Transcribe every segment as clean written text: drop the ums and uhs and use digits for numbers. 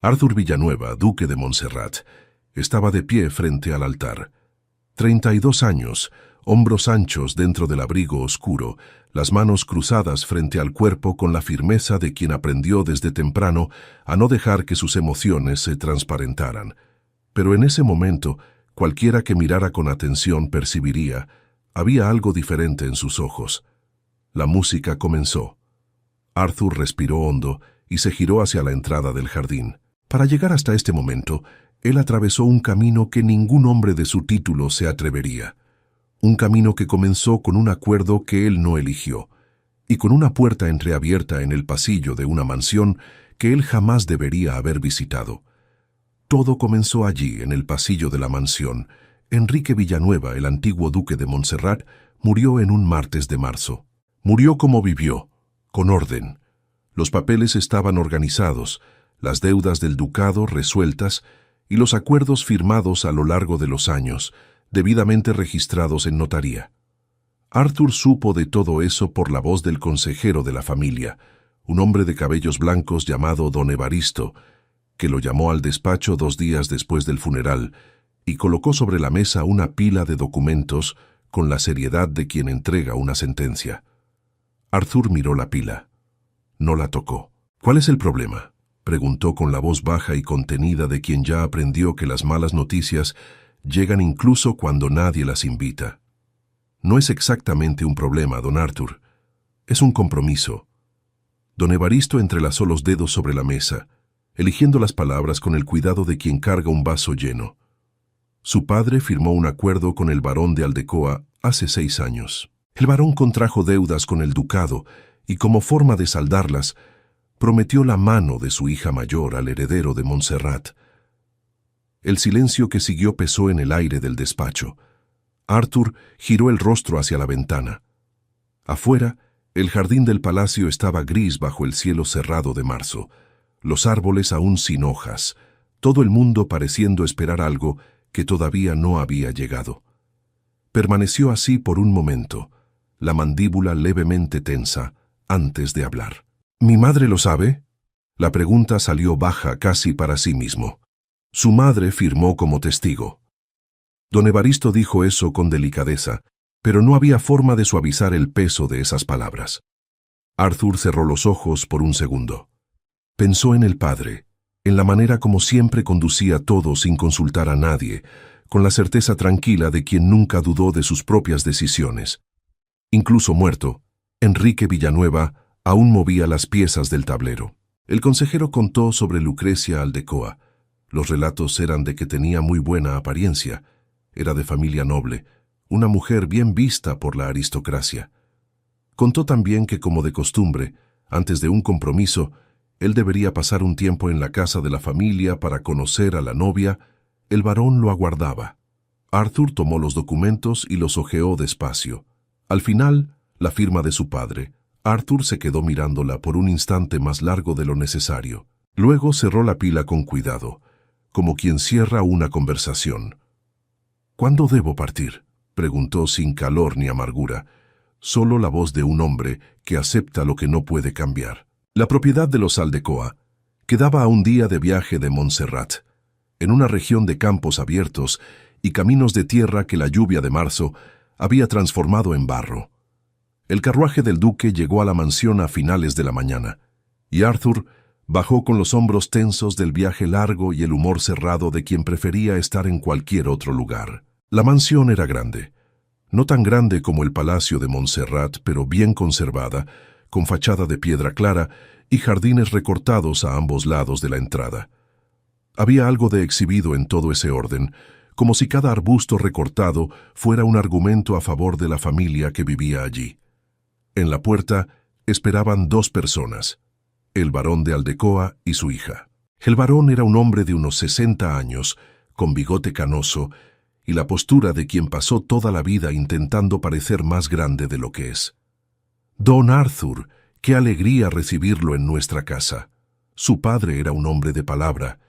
Arthur Villanueva, duque de Montserrat, estaba de pie frente al altar. 32 años, hombros anchos dentro del abrigo oscuro, las manos cruzadas frente al cuerpo con la firmeza de quien aprendió desde temprano a no dejar que sus emociones se transparentaran. Pero en ese momento, cualquiera que mirara con atención percibiría, había algo diferente en sus ojos. La música comenzó. Arthur respiró hondo y se giró hacia la entrada del jardín. Para llegar hasta este momento, él atravesó un camino que ningún hombre de su título se atrevería. Un camino que comenzó con un acuerdo que él no eligió, y con una puerta entreabierta en el pasillo de una mansión que él jamás debería haber visitado. Todo comenzó allí, en el pasillo de la mansión. Enrique Villanueva, el antiguo duque de Montserrat, murió en un martes de marzo. Murió como vivió, con orden. Los papeles estaban organizados, las deudas del ducado resueltas y los acuerdos firmados a lo largo de los años, debidamente registrados en notaría. Arthur supo de todo eso por la voz del consejero de la familia, un hombre de cabellos blancos llamado don Evaristo, que lo llamó al despacho 2 días después del funeral y colocó sobre la mesa una pila de documentos con la seriedad de quien entrega una sentencia. Arthur miró la pila. No la tocó. «¿Cuál es el problema?», preguntó con la voz baja y contenida de quien ya aprendió que las malas noticias llegan incluso cuando nadie las invita. «No es exactamente un problema, don Arthur. Es un compromiso». Don Evaristo entrelazó los dedos sobre la mesa, eligiendo las palabras con el cuidado de quien carga un vaso lleno. Su padre firmó un acuerdo con el barón de Aldecoa hace 6 años. El barón contrajo deudas con el ducado y, como forma de saldarlas, prometió la mano de su hija mayor al heredero de Montserrat. El silencio que siguió pesó en el aire del despacho. Arthur giró el rostro hacia la ventana. Afuera, el jardín del palacio estaba gris bajo el cielo cerrado de marzo, los árboles aún sin hojas, todo el mundo pareciendo esperar algo que todavía no había llegado. Permaneció así por un momento, la mandíbula levemente tensa, antes de hablar. «¿Mi madre lo sabe?». La pregunta salió baja casi para sí mismo. Su madre firmó como testigo. Don Evaristo dijo eso con delicadeza, pero no había forma de suavizar el peso de esas palabras. Arthur cerró los ojos por un segundo. Pensó en el padre, en la manera como siempre conducía todo sin consultar a nadie, con la certeza tranquila de quien nunca dudó de sus propias decisiones. Incluso muerto, Enrique Villanueva aún movía las piezas del tablero. El consejero contó sobre Lucrecia Aldecoa. Los relatos eran de que tenía muy buena apariencia, era de familia noble, una mujer bien vista por la aristocracia. Contó también que, como de costumbre, antes de un compromiso, él debería pasar un tiempo en la casa de la familia para conocer a la novia. El varón lo aguardaba. Arthur tomó los documentos y los hojeó despacio. Al final, la firma de su padre. Arthur se quedó mirándola por un instante más largo de lo necesario. Luego cerró la pila con cuidado, como quien cierra una conversación. «¿Cuándo debo partir?», preguntó sin calor ni amargura, solo la voz de un hombre que acepta lo que no puede cambiar. La propiedad de los Aldecoa quedaba a un día de viaje de Montserrat, en una región de campos abiertos y caminos de tierra que la lluvia de marzo había transformado en barro. El carruaje del duque llegó a la mansión a finales de la mañana, y Arthur bajó con los hombros tensos del viaje largo y el humor cerrado de quien prefería estar en cualquier otro lugar. La mansión era grande, no tan grande como el palacio de Montserrat, pero bien conservada, con fachada de piedra clara y jardines recortados a ambos lados de la entrada. Había algo de exhibido en todo ese orden, como si cada arbusto recortado fuera un argumento a favor de la familia que vivía allí. En la puerta esperaban 2 personas, el barón de Aldecoa y su hija. El barón era un hombre de unos 60 años, con bigote canoso, y la postura de quien pasó toda la vida intentando parecer más grande de lo que es. «Don Arthur, qué alegría recibirlo en nuestra casa». Su padre era un hombre de palabra,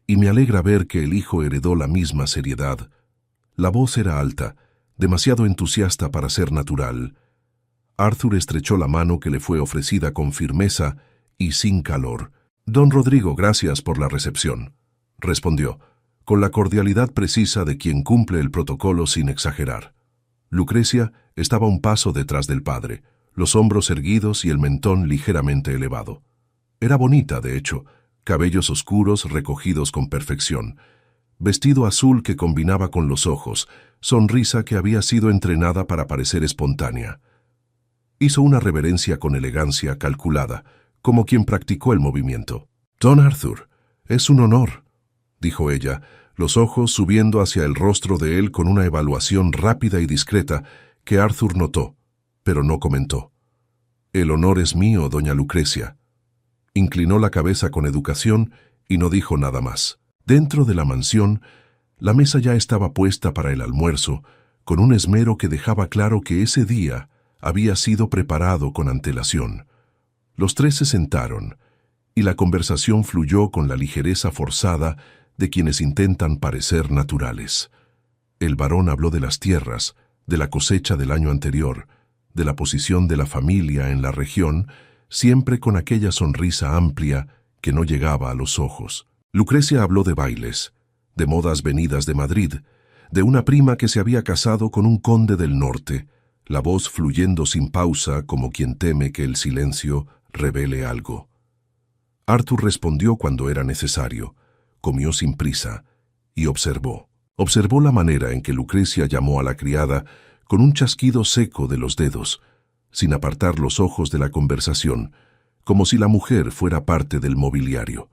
y me alegra ver que el hijo heredó la misma seriedad. La voz era alta, demasiado entusiasta para ser natural. Arthur estrechó la mano que le fue ofrecida con firmeza y sin calor. Don Rodrigo, gracias por la recepción, respondió, con la cordialidad precisa de quien cumple el protocolo sin exagerar. Lucrecia estaba un paso detrás del padre, los hombros erguidos y el mentón ligeramente elevado. Era bonita, de hecho, cabellos oscuros recogidos con perfección, vestido azul que combinaba con los ojos, sonrisa que había sido entrenada para parecer espontánea. Hizo una reverencia con elegancia calculada, como quien practicó el movimiento. «Don Arthur, es un honor», dijo ella, los ojos subiendo hacia el rostro de él con una evaluación rápida y discreta que Arthur notó, pero no comentó. «El honor es mío, doña Lucrecia». Inclinó la cabeza con educación y no dijo nada más. Dentro de la mansión, la mesa ya estaba puesta para el almuerzo, con un esmero que dejaba claro que ese día había sido preparado con antelación. Los tres se sentaron, y la conversación fluyó con la ligereza forzada de quienes intentan parecer naturales. El varón habló de las tierras, de la cosecha del año anterior, de la posición de la familia en la región, siempre con aquella sonrisa amplia que no llegaba a los ojos. Lucrecia habló de bailes, de modas venidas de Madrid, de una prima que se había casado con un conde del norte, la voz fluyendo sin pausa como quien teme que el silencio revele algo. Arthur respondió cuando era necesario, comió sin prisa y observó. Observó la manera en que Lucrecia llamó a la criada con un chasquido seco de los dedos, sin apartar los ojos de la conversación, como si la mujer fuera parte del mobiliario.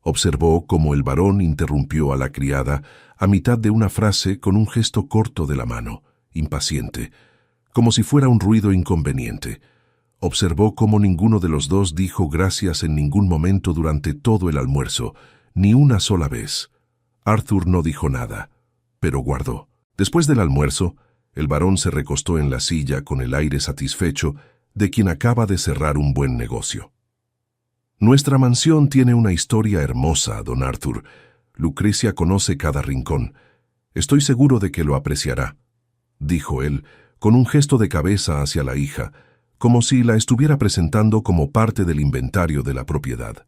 Observó cómo el varón interrumpió a la criada a mitad de una frase con un gesto corto de la mano, impaciente, como si fuera un ruido inconveniente. Observó cómo ninguno de los dos dijo gracias en ningún momento durante todo el almuerzo, ni una sola vez. Arthur no dijo nada, pero guardó. Después del almuerzo, el varón se recostó en la silla con el aire satisfecho de quien acaba de cerrar un buen negocio. «Nuestra mansión tiene una historia hermosa, don Arthur. Lucrecia conoce cada rincón. Estoy seguro de que lo apreciará», dijo él, con un gesto de cabeza hacia la hija, como si la estuviera presentando como parte del inventario de la propiedad.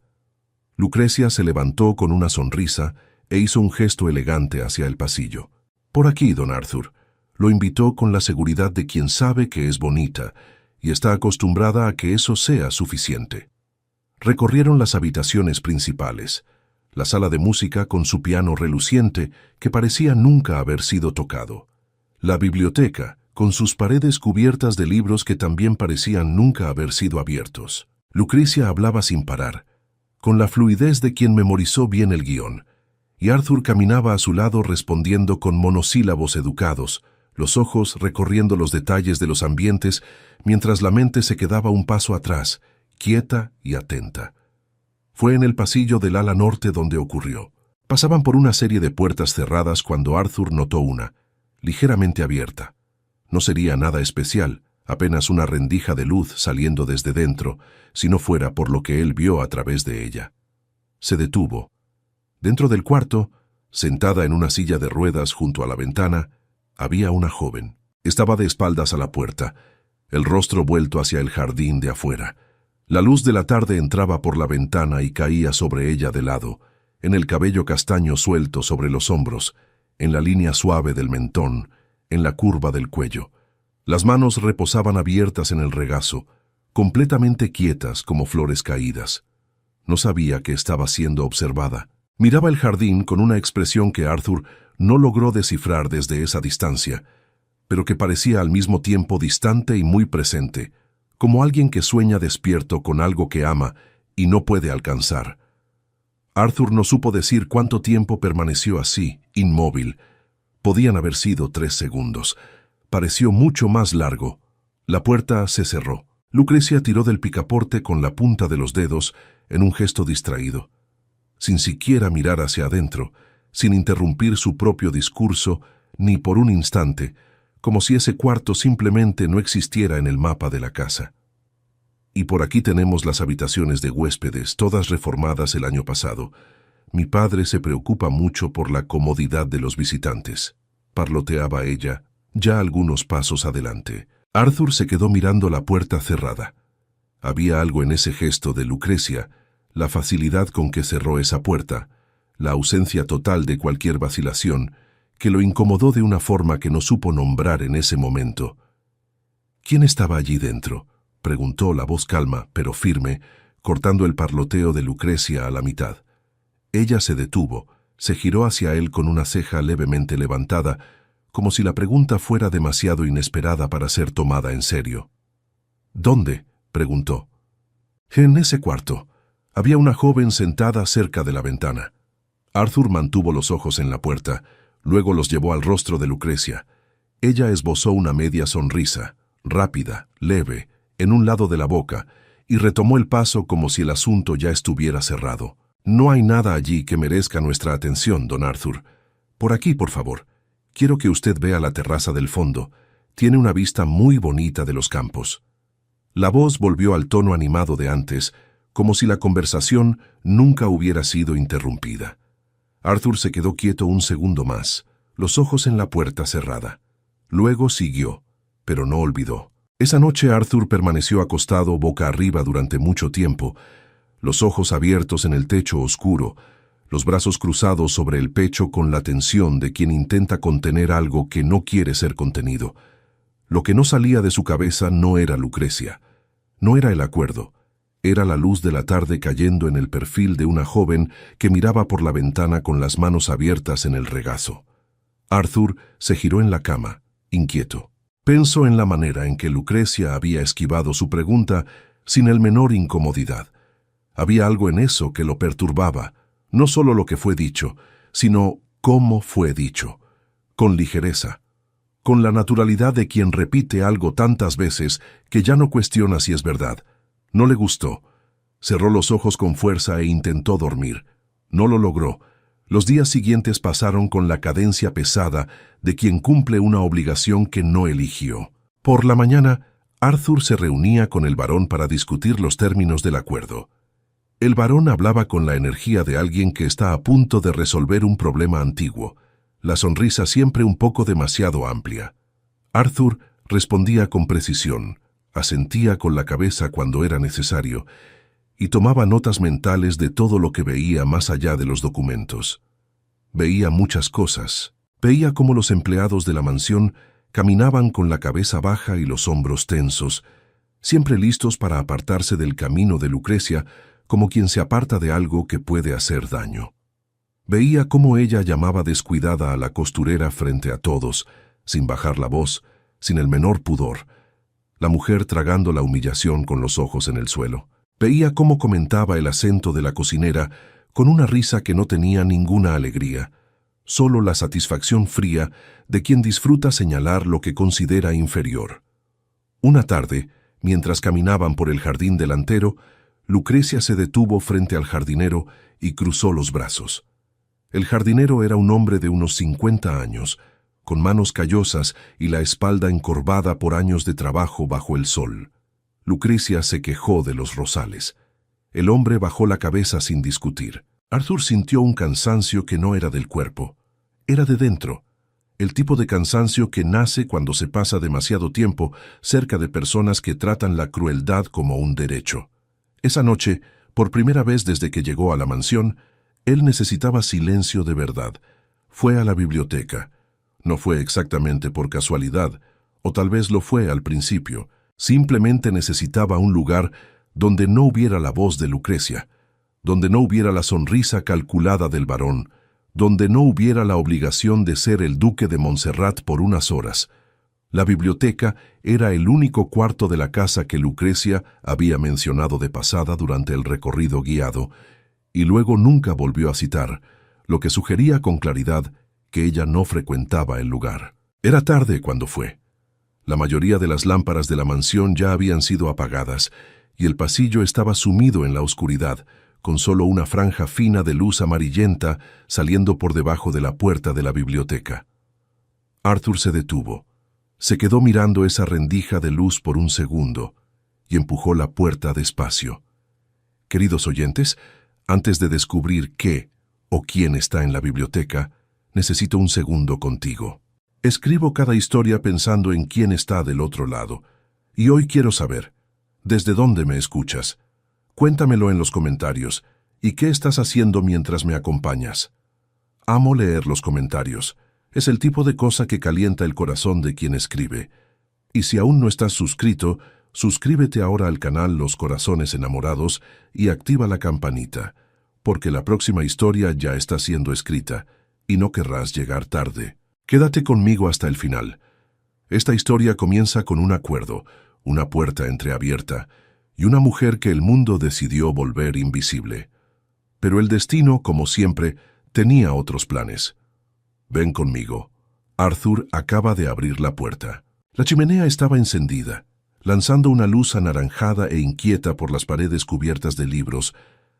Lucrecia se levantó con una sonrisa e hizo un gesto elegante hacia el pasillo. «Por aquí, don Arthur», lo invitó con la seguridad de quien sabe que es bonita y está acostumbrada a que eso sea suficiente. Recorrieron las habitaciones principales, la sala de música con su piano reluciente que parecía nunca haber sido tocado, la biblioteca con sus paredes cubiertas de libros que también parecían nunca haber sido abiertos. Lucrecia hablaba sin parar, con la fluidez de quien memorizó bien el guión, y Arthur caminaba a su lado respondiendo con monosílabos educados, los ojos recorriendo los detalles de los ambientes mientras la mente se quedaba un paso atrás, quieta y atenta. Fue en el pasillo del ala norte donde ocurrió. Pasaban por una serie de puertas cerradas cuando Arthur notó una, ligeramente abierta. No sería nada especial, apenas una rendija de luz saliendo desde dentro, si no fuera por lo que él vio a través de ella. Se detuvo. Dentro del cuarto, sentada en una silla de ruedas junto a la ventana, había una joven. Estaba de espaldas a la puerta, el rostro vuelto hacia el jardín de afuera. La luz de la tarde entraba por la ventana y caía sobre ella de lado, en el cabello castaño suelto sobre los hombros, en la línea suave del mentón, en la curva del cuello. Las manos reposaban abiertas en el regazo, completamente quietas como flores caídas. No sabía que estaba siendo observada. Miraba el jardín con una expresión que Arthur no logró descifrar desde esa distancia, pero que parecía al mismo tiempo distante y muy presente, como alguien que sueña despierto con algo que ama y no puede alcanzar. Arthur no supo decir cuánto tiempo permaneció así, inmóvil. Podían haber sido 3 segundos. Pareció mucho más largo. La puerta se cerró. Lucrecia tiró del picaporte con la punta de los dedos en un gesto distraído. Sin siquiera mirar hacia adentro, sin interrumpir su propio discurso, ni por un instante, como si ese cuarto simplemente no existiera en el mapa de la casa. Y por aquí tenemos las habitaciones de huéspedes, todas reformadas el año pasado. Mi padre se preocupa mucho por la comodidad de los visitantes, parloteaba ella, ya algunos pasos adelante. Arthur se quedó mirando la puerta cerrada. Había algo en ese gesto de Lucrecia, la facilidad con que cerró esa puerta, la ausencia total de cualquier vacilación, que lo incomodó de una forma que no supo nombrar en ese momento. ¿Quién estaba allí dentro?, preguntó la voz calma, pero firme, cortando el parloteo de Lucrecia a la mitad. Ella se detuvo, se giró hacia él con una ceja levemente levantada, como si la pregunta fuera demasiado inesperada para ser tomada en serio. «¿Dónde?», preguntó. «En ese cuarto. Había una joven sentada cerca de la ventana». Arthur mantuvo los ojos en la puerta, luego los llevó al rostro de Lucrecia. Ella esbozó una media sonrisa, rápida, leve, en un lado de la boca, y retomó el paso como si el asunto ya estuviera cerrado. «No hay nada allí que merezca nuestra atención, don Arthur. Por aquí, por favor. Quiero que usted vea la terraza del fondo. Tiene una vista muy bonita de los campos». La voz volvió al tono animado de antes, como si la conversación nunca hubiera sido interrumpida. Arthur se quedó quieto un segundo más, los ojos en la puerta cerrada. Luego siguió, pero no olvidó. Esa noche Arthur permaneció acostado boca arriba durante mucho tiempo, los ojos abiertos en el techo oscuro, los brazos cruzados sobre el pecho con la tensión de quien intenta contener algo que no quiere ser contenido. Lo que no salía de su cabeza no era Lucrecia, no era el acuerdo, era la luz de la tarde cayendo en el perfil de una joven que miraba por la ventana con las manos abiertas en el regazo. Arthur se giró en la cama, inquieto. Pensó en la manera en que Lucrecia había esquivado su pregunta sin el menor incomodidad. Había algo en eso que lo perturbaba, no solo lo que fue dicho, sino cómo fue dicho, con ligereza, con la naturalidad de quien repite algo tantas veces que ya no cuestiona si es verdad. No le gustó. Cerró los ojos con fuerza e intentó dormir. No lo logró. Los días siguientes pasaron con la cadencia pesada de quien cumple una obligación que no eligió. Por la mañana, Arthur se reunía con el varón para discutir los términos del acuerdo. El varón hablaba con la energía de alguien que está a punto de resolver un problema antiguo, la sonrisa siempre un poco demasiado amplia. Arthur respondía con precisión, asentía con la cabeza cuando era necesario y tomaba notas mentales de todo lo que veía más allá de los documentos. Veía muchas cosas. Veía cómo los empleados de la mansión caminaban con la cabeza baja y los hombros tensos, siempre listos para apartarse del camino de Lucrecia como quien se aparta de algo que puede hacer daño. Veía cómo ella llamaba descuidada a la costurera frente a todos, sin bajar la voz, sin el menor pudor, la mujer tragando la humillación con los ojos en el suelo. Veía cómo comentaba el acento de la cocinera con una risa que no tenía ninguna alegría, solo la satisfacción fría de quien disfruta señalar lo que considera inferior. Una tarde, mientras caminaban por el jardín delantero, Lucrecia se detuvo frente al jardinero y cruzó los brazos. El jardinero era un hombre de unos 50 años, con manos callosas y la espalda encorvada por años de trabajo bajo el sol. Lucrecia se quejó de los rosales. El hombre bajó la cabeza sin discutir. Arthur sintió un cansancio que no era del cuerpo, era de dentro, el tipo de cansancio que nace cuando se pasa demasiado tiempo cerca de personas que tratan la crueldad como un derecho. Esa noche, por primera vez desde que llegó a la mansión, él necesitaba silencio de verdad. Fue a la biblioteca. No fue exactamente por casualidad, o tal vez lo fue al principio. Simplemente necesitaba un lugar donde no hubiera la voz de Lucrecia, donde no hubiera la sonrisa calculada del varón, donde no hubiera la obligación de ser el duque de Montserrat por unas horas. La biblioteca era el único cuarto de la casa que Lucrecia había mencionado de pasada durante el recorrido guiado, y luego nunca volvió a citar, lo que sugería con claridad que ella no frecuentaba el lugar. Era tarde cuando fue. La mayoría de las lámparas de la mansión ya habían sido apagadas, y el pasillo estaba sumido en la oscuridad, con solo una franja fina de luz amarillenta saliendo por debajo de la puerta de la biblioteca. Arthur se detuvo. Se quedó mirando esa rendija de luz por un segundo, y empujó la puerta despacio. Queridos oyentes, antes de descubrir qué o quién está en la biblioteca, necesito un segundo contigo. Escribo cada historia pensando en quién está del otro lado, y hoy quiero saber, ¿desde dónde me escuchas? Cuéntamelo en los comentarios. ¿Y qué estás haciendo mientras me acompañas? Amo leer los comentarios. Es el tipo de cosa que calienta el corazón de quien escribe. Y si aún no estás suscrito, suscríbete ahora al canal Los Corazones Enamorados y activa la campanita, porque la próxima historia ya está siendo escrita y no querrás llegar tarde. Quédate conmigo hasta el final. Esta historia comienza con un acuerdo, una puerta entreabierta y una mujer que el mundo decidió volver invisible. Pero el destino, como siempre, tenía otros planes. Ven conmigo. Arthur acaba de abrir la puerta. La chimenea estaba encendida, lanzando una luz anaranjada e inquieta por las paredes cubiertas de libros,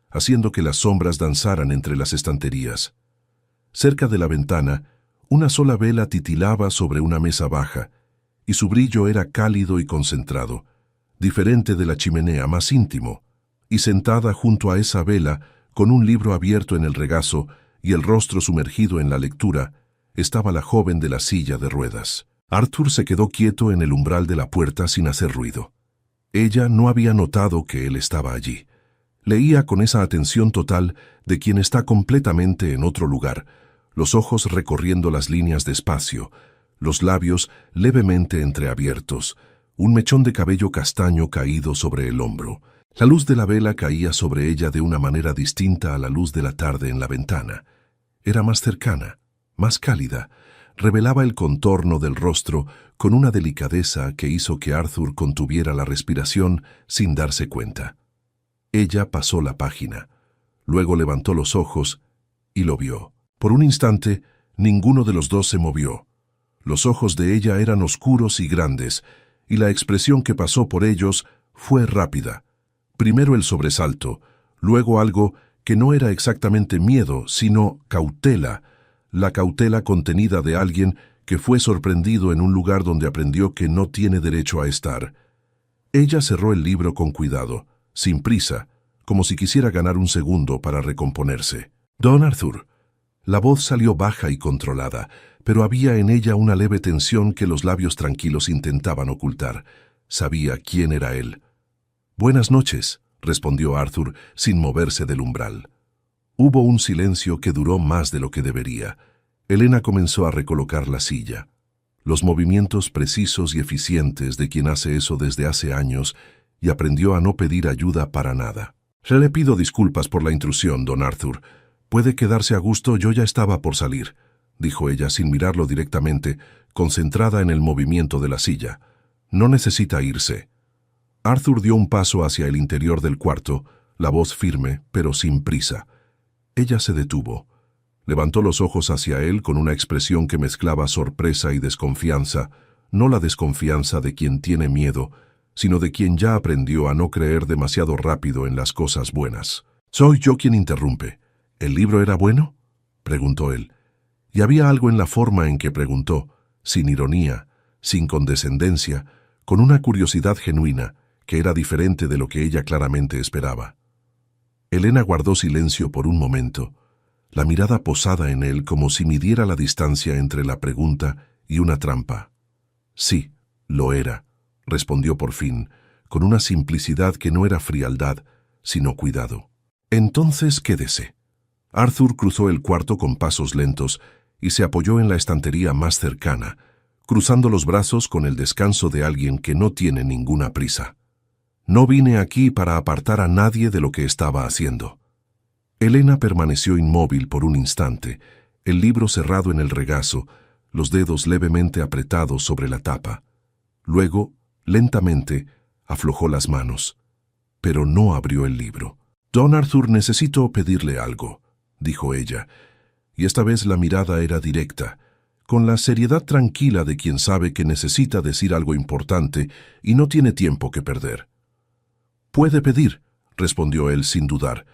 haciendo que las sombras danzaran entre las estanterías. Cerca de la ventana, una sola vela titilaba sobre una mesa baja, y su brillo era cálido y concentrado, diferente de la chimenea, más íntimo, y sentada junto a esa vela, con un libro abierto en el regazo y el rostro sumergido en la lectura, estaba la joven de la silla de ruedas. Arthur se quedó quieto en el umbral de la puerta sin hacer ruido. Ella no había notado que él estaba allí. Leía con esa atención total de quien está completamente en otro lugar, los ojos recorriendo las líneas despacio, los labios levemente entreabiertos, un mechón de cabello castaño caído sobre el hombro. La luz de la vela caía sobre ella de una manera distinta a la luz de la tarde en la ventana. Era más cercana, más cálida, revelaba el contorno del rostro con una delicadeza que hizo que Arthur contuviera la respiración sin darse cuenta. Ella pasó la página, luego levantó los ojos y lo vio. Por un instante, ninguno de los dos se movió. Los ojos de ella eran oscuros y grandes, y la expresión que pasó por ellos fue rápida. Primero el sobresalto, luego algo que no era exactamente miedo, sino cautela, la cautela contenida de alguien que fue sorprendido en un lugar donde aprendió que no tiene derecho a estar. Ella cerró el libro con cuidado, sin prisa, como si quisiera ganar un segundo para recomponerse. «Don Arthur». La voz salió baja y controlada, pero había en ella una leve tensión que los labios tranquilos intentaban ocultar. Sabía quién era él. «Buenas noches», respondió Arthur sin moverse del umbral. Hubo un silencio que duró más de lo que debería. Elena comenzó a recolocar la silla. Los movimientos precisos y eficientes de quien hace eso desde hace años y aprendió a no pedir ayuda para nada. «Le pido disculpas por la intrusión, don Arthur. Puede quedarse a gusto, yo ya estaba por salir», dijo ella sin mirarlo directamente, concentrada en el movimiento de la silla. «No necesita irse». Arthur dio un paso hacia el interior del cuarto, la voz firme, pero sin prisa. Ella se detuvo. Levantó los ojos hacia él con una expresión que mezclaba sorpresa y desconfianza, no la desconfianza de quien tiene miedo, sino de quien ya aprendió a no creer demasiado rápido en las cosas buenas. «Soy yo quien interrumpe. ¿El libro era bueno?», preguntó él. Y había algo en la forma en que preguntó, sin ironía, sin condescendencia, con una curiosidad genuina, que era diferente de lo que ella claramente esperaba. Elena guardó silencio por un momento, la mirada posada en él como si midiera la distancia entre la pregunta y una trampa. «Sí, lo era», respondió por fin, con una simplicidad que no era frialdad, sino cuidado. «Entonces quédese». Arthur cruzó el cuarto con pasos lentos y se apoyó en la estantería más cercana, cruzando los brazos con el descanso de alguien que no tiene ninguna prisa. «No vine aquí para apartar a nadie de lo que estaba haciendo». Elena permaneció inmóvil por un instante, el libro cerrado en el regazo, los dedos levemente apretados sobre la tapa. Luego, lentamente, aflojó las manos, pero no abrió el libro. «Don Arthur, necesito pedirle algo», dijo ella, y esta vez la mirada era directa, con la seriedad tranquila de quien sabe que necesita decir algo importante y no tiene tiempo que perder. «Puede pedir», respondió él sin dudar,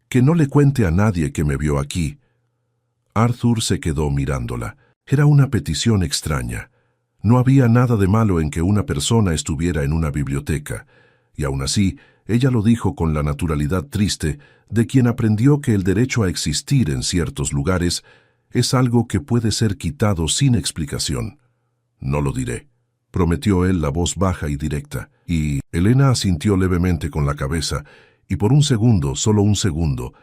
«que no le cuente a nadie que me vio aquí». Arthur se quedó mirándola. Era una petición extraña. No había nada de malo en que una persona estuviera en una biblioteca, y aún así, ella lo dijo con la naturalidad triste de quien aprendió que el derecho a existir en ciertos lugares es algo que puede ser quitado sin explicación. «No lo diré», prometió él, la voz baja y directa, y Elena asintió levemente con la cabeza, y por un segundo, solo un segundo,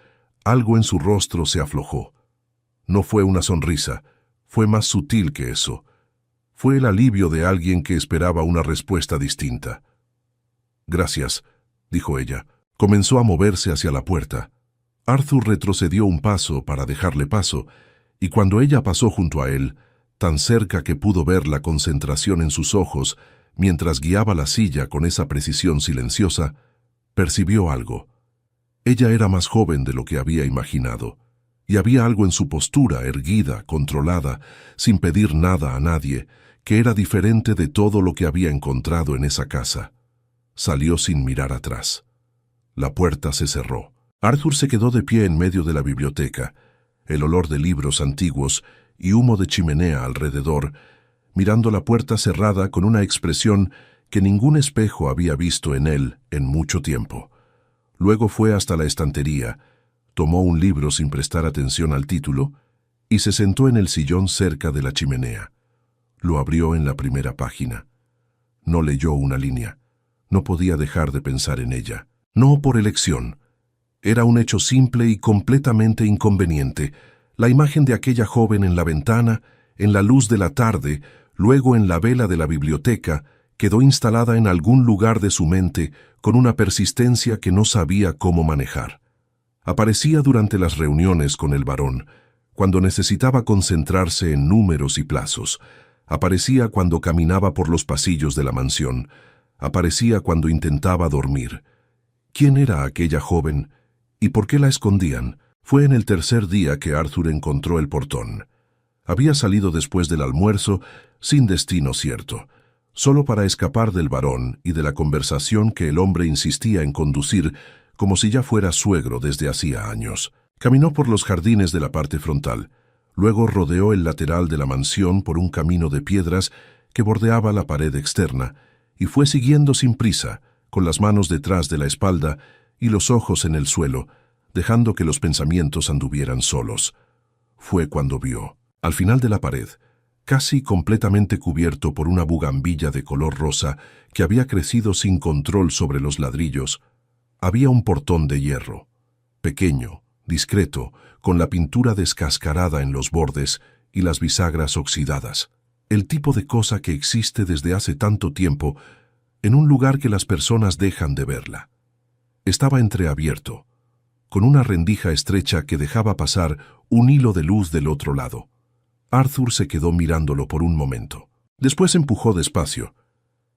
algo en su rostro se aflojó. No fue una sonrisa, fue más sutil que eso. Fue el alivio de alguien que esperaba una respuesta distinta. «Gracias», dijo ella. Comenzó a moverse hacia la puerta. Arthur retrocedió un paso para dejarle paso, y cuando ella pasó junto a él, tan cerca que pudo ver la concentración en sus ojos mientras guiaba la silla con esa precisión silenciosa, percibió algo. Ella era más joven de lo que había imaginado, y había algo en su postura, erguida, controlada, sin pedir nada a nadie, que era diferente de todo lo que había encontrado en esa casa. Salió sin mirar atrás. La puerta se cerró. Arthur se quedó de pie en medio de la biblioteca, el olor de libros antiguos y humo de chimenea alrededor, mirando la puerta cerrada con una expresión que ningún espejo había visto en él en mucho tiempo. Luego fue hasta la estantería, tomó un libro sin prestar atención al título y se sentó en el sillón cerca de la chimenea. Lo abrió en la primera página. No leyó una línea. No podía dejar de pensar en ella. No por elección. Era un hecho simple y completamente inconveniente. La imagen de aquella joven en la ventana, en la luz de la tarde, luego en la vela de la biblioteca, quedó instalada en algún lugar de su mente con una persistencia que no sabía cómo manejar. Aparecía durante las reuniones con el varón, cuando necesitaba concentrarse en números y plazos. Aparecía cuando caminaba por los pasillos de la mansión. Aparecía cuando intentaba dormir. ¿Quién era aquella joven? ¿Y por qué la escondían? Fue en el tercer día que Arthur encontró el portón. Había salido después del almuerzo, sin destino cierto, solo para escapar del varón y de la conversación que el hombre insistía en conducir como si ya fuera suegro desde hacía años. Caminó por los jardines de la parte frontal, luego rodeó el lateral de la mansión por un camino de piedras que bordeaba la pared externa, y fue siguiendo sin prisa, con las manos detrás de la espalda y los ojos en el suelo, dejando que los pensamientos anduvieran solos. Fue cuando vio, al final de la pared, casi completamente cubierto por una bugambilla de color rosa que había crecido sin control sobre los ladrillos, había un portón de hierro, pequeño, discreto, con la pintura descascarada en los bordes y las bisagras oxidadas. El tipo de cosa que existe desde hace tanto tiempo en un lugar que las personas dejan de verla. Estaba entreabierto, con una rendija estrecha que dejaba pasar un hilo de luz del otro lado. Arthur se quedó mirándolo por un momento. Después empujó despacio.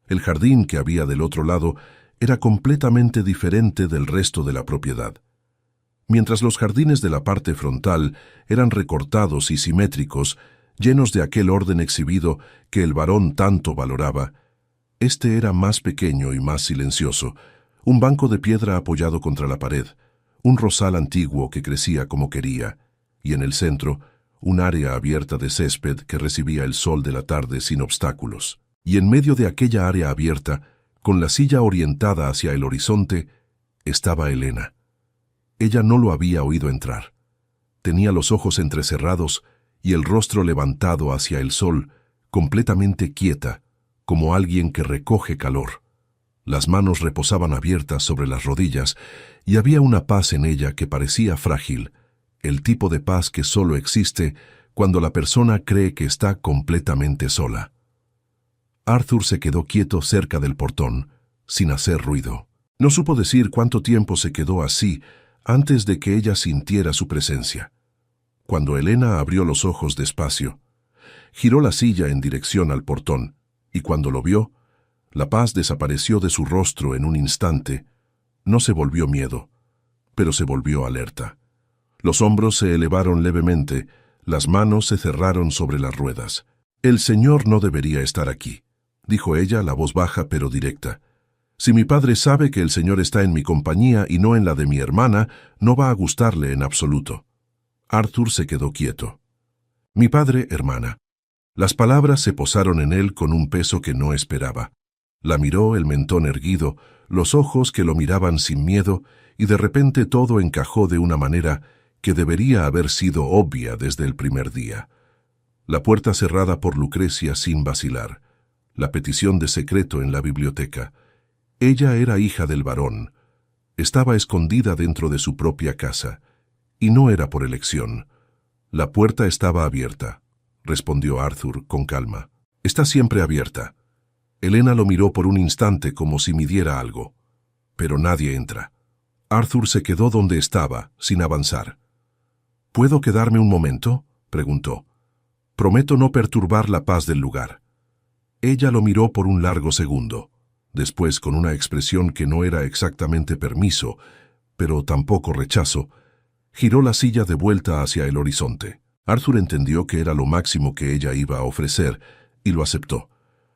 El jardín que había del otro lado era completamente diferente del resto de la propiedad. Mientras los jardines de la parte frontal eran recortados y simétricos, llenos de aquel orden exhibido que el varón tanto valoraba, este era más pequeño y más silencioso, un banco de piedra apoyado contra la pared, un rosal antiguo que crecía como quería, y en el centro, un área abierta de césped que recibía el sol de la tarde sin obstáculos. Y en medio de aquella área abierta, con la silla orientada hacia el horizonte, estaba Elena. Ella no lo había oído entrar. Tenía los ojos entrecerrados y el rostro levantado hacia el sol, completamente quieta, como alguien que recoge calor. Las manos reposaban abiertas sobre las rodillas y había una paz en ella que parecía frágil, el tipo de paz que solo existe cuando la persona cree que está completamente sola. Arthur se quedó quieto cerca del portón, sin hacer ruido. No supo decir cuánto tiempo se quedó así antes de que ella sintiera su presencia. Cuando Elena abrió los ojos despacio, giró la silla en dirección al portón, y cuando lo vio, la paz desapareció de su rostro en un instante. No se volvió miedo, pero se volvió alerta. Los hombros se elevaron levemente, las manos se cerraron sobre las ruedas. «El señor no debería estar aquí», dijo ella, la voz baja pero directa. «Si mi padre sabe que el señor está en mi compañía y no en la de mi hermana, no va a gustarle en absoluto». Arthur se quedó quieto. «Mi padre, hermana». Las palabras se posaron en él con un peso que no esperaba. La miró, el mentón erguido, los ojos que lo miraban sin miedo, y de repente todo encajó de una manera que debería haber sido obvia desde el primer día. La puerta cerrada por Lucrecia sin vacilar. La petición de secreto en la biblioteca. Ella era hija del varón. Estaba escondida dentro de su propia casa, y no era por elección. La puerta estaba abierta, respondió Arthur con calma. Está siempre abierta. Elena lo miró por un instante como si midiera algo. Pero nadie entra. Arthur se quedó donde estaba, sin avanzar. ¿Puedo quedarme un momento?, preguntó. Prometo no perturbar la paz del lugar. Ella lo miró por un largo segundo. Después, con una expresión que no era exactamente permiso, pero tampoco rechazo, giró la silla de vuelta hacia el horizonte. Arthur entendió que era lo máximo que ella iba a ofrecer, y lo aceptó.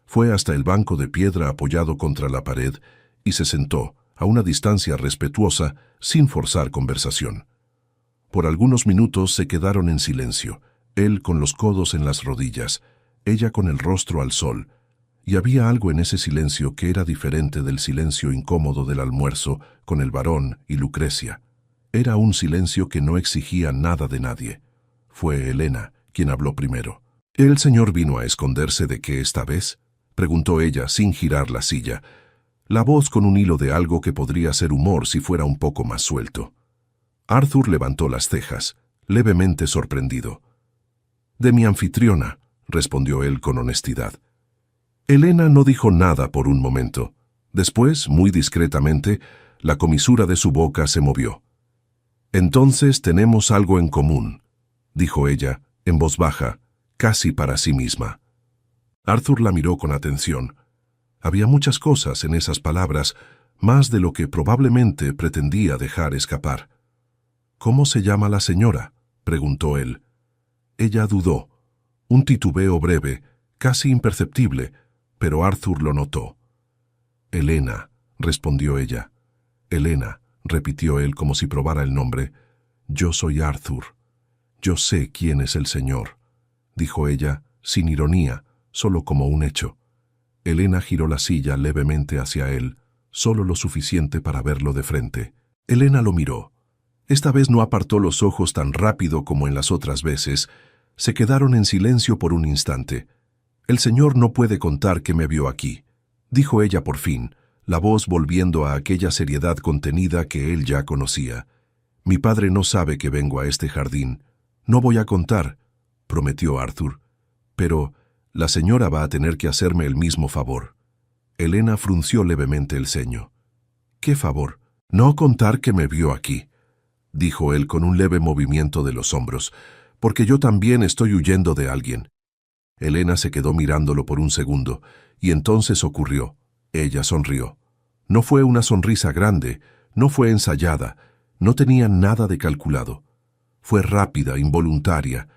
Fue hasta el banco de piedra apoyado contra la pared y se sentó, a una distancia respetuosa, sin forzar conversación. Por algunos minutos se quedaron en silencio, él con los codos en las rodillas, ella con el rostro al sol, y había algo en ese silencio que era diferente del silencio incómodo del almuerzo con el barón y Lucrecia. Era un silencio que no exigía nada de nadie. Fue Elena quien habló primero. ¿El señor vino a esconderse de qué esta vez?, preguntó ella sin girar la silla, la voz con un hilo de algo que podría ser humor si fuera un poco más suelto. Arthur levantó las cejas, levemente sorprendido. «De mi anfitriona», respondió él con honestidad. Elena no dijo nada por un momento. Después, muy discretamente, la comisura de su boca se movió. «Entonces tenemos algo en común», dijo ella, en voz baja, casi para sí misma. Arthur la miró con atención. Había muchas cosas en esas palabras, más de lo que probablemente pretendía dejar escapar. «¿Cómo se llama la señora?», preguntó él. Ella dudó. Un titubeo breve, casi imperceptible, pero Arthur lo notó. «Elena», respondió ella. «Elena», repitió él como si probara el nombre. «Yo soy Arthur. Yo sé quién es el señor», dijo ella, sin ironía, solo como un hecho. Elena giró la silla levemente hacia él, solo lo suficiente para verlo de frente. Elena lo miró. Esta vez no apartó los ojos tan rápido como en las otras veces. Se quedaron en silencio por un instante. «El señor no puede contar que me vio aquí», dijo ella por fin, la voz volviendo a aquella seriedad contenida que él ya conocía. «Mi padre no sabe que vengo a este jardín. No voy a contar», prometió Arthur. «Pero la señora va a tener que hacerme el mismo favor». Elena frunció levemente el ceño. «¿Qué favor?» «No contar que me vio aquí», dijo él con un leve movimiento de los hombros, «porque yo también estoy huyendo de alguien». Elena se quedó mirándolo por un segundo, y entonces ocurrió. Ella sonrió. No fue una sonrisa grande, no fue ensayada, no tenía nada de calculado. Fue rápida, involuntaria.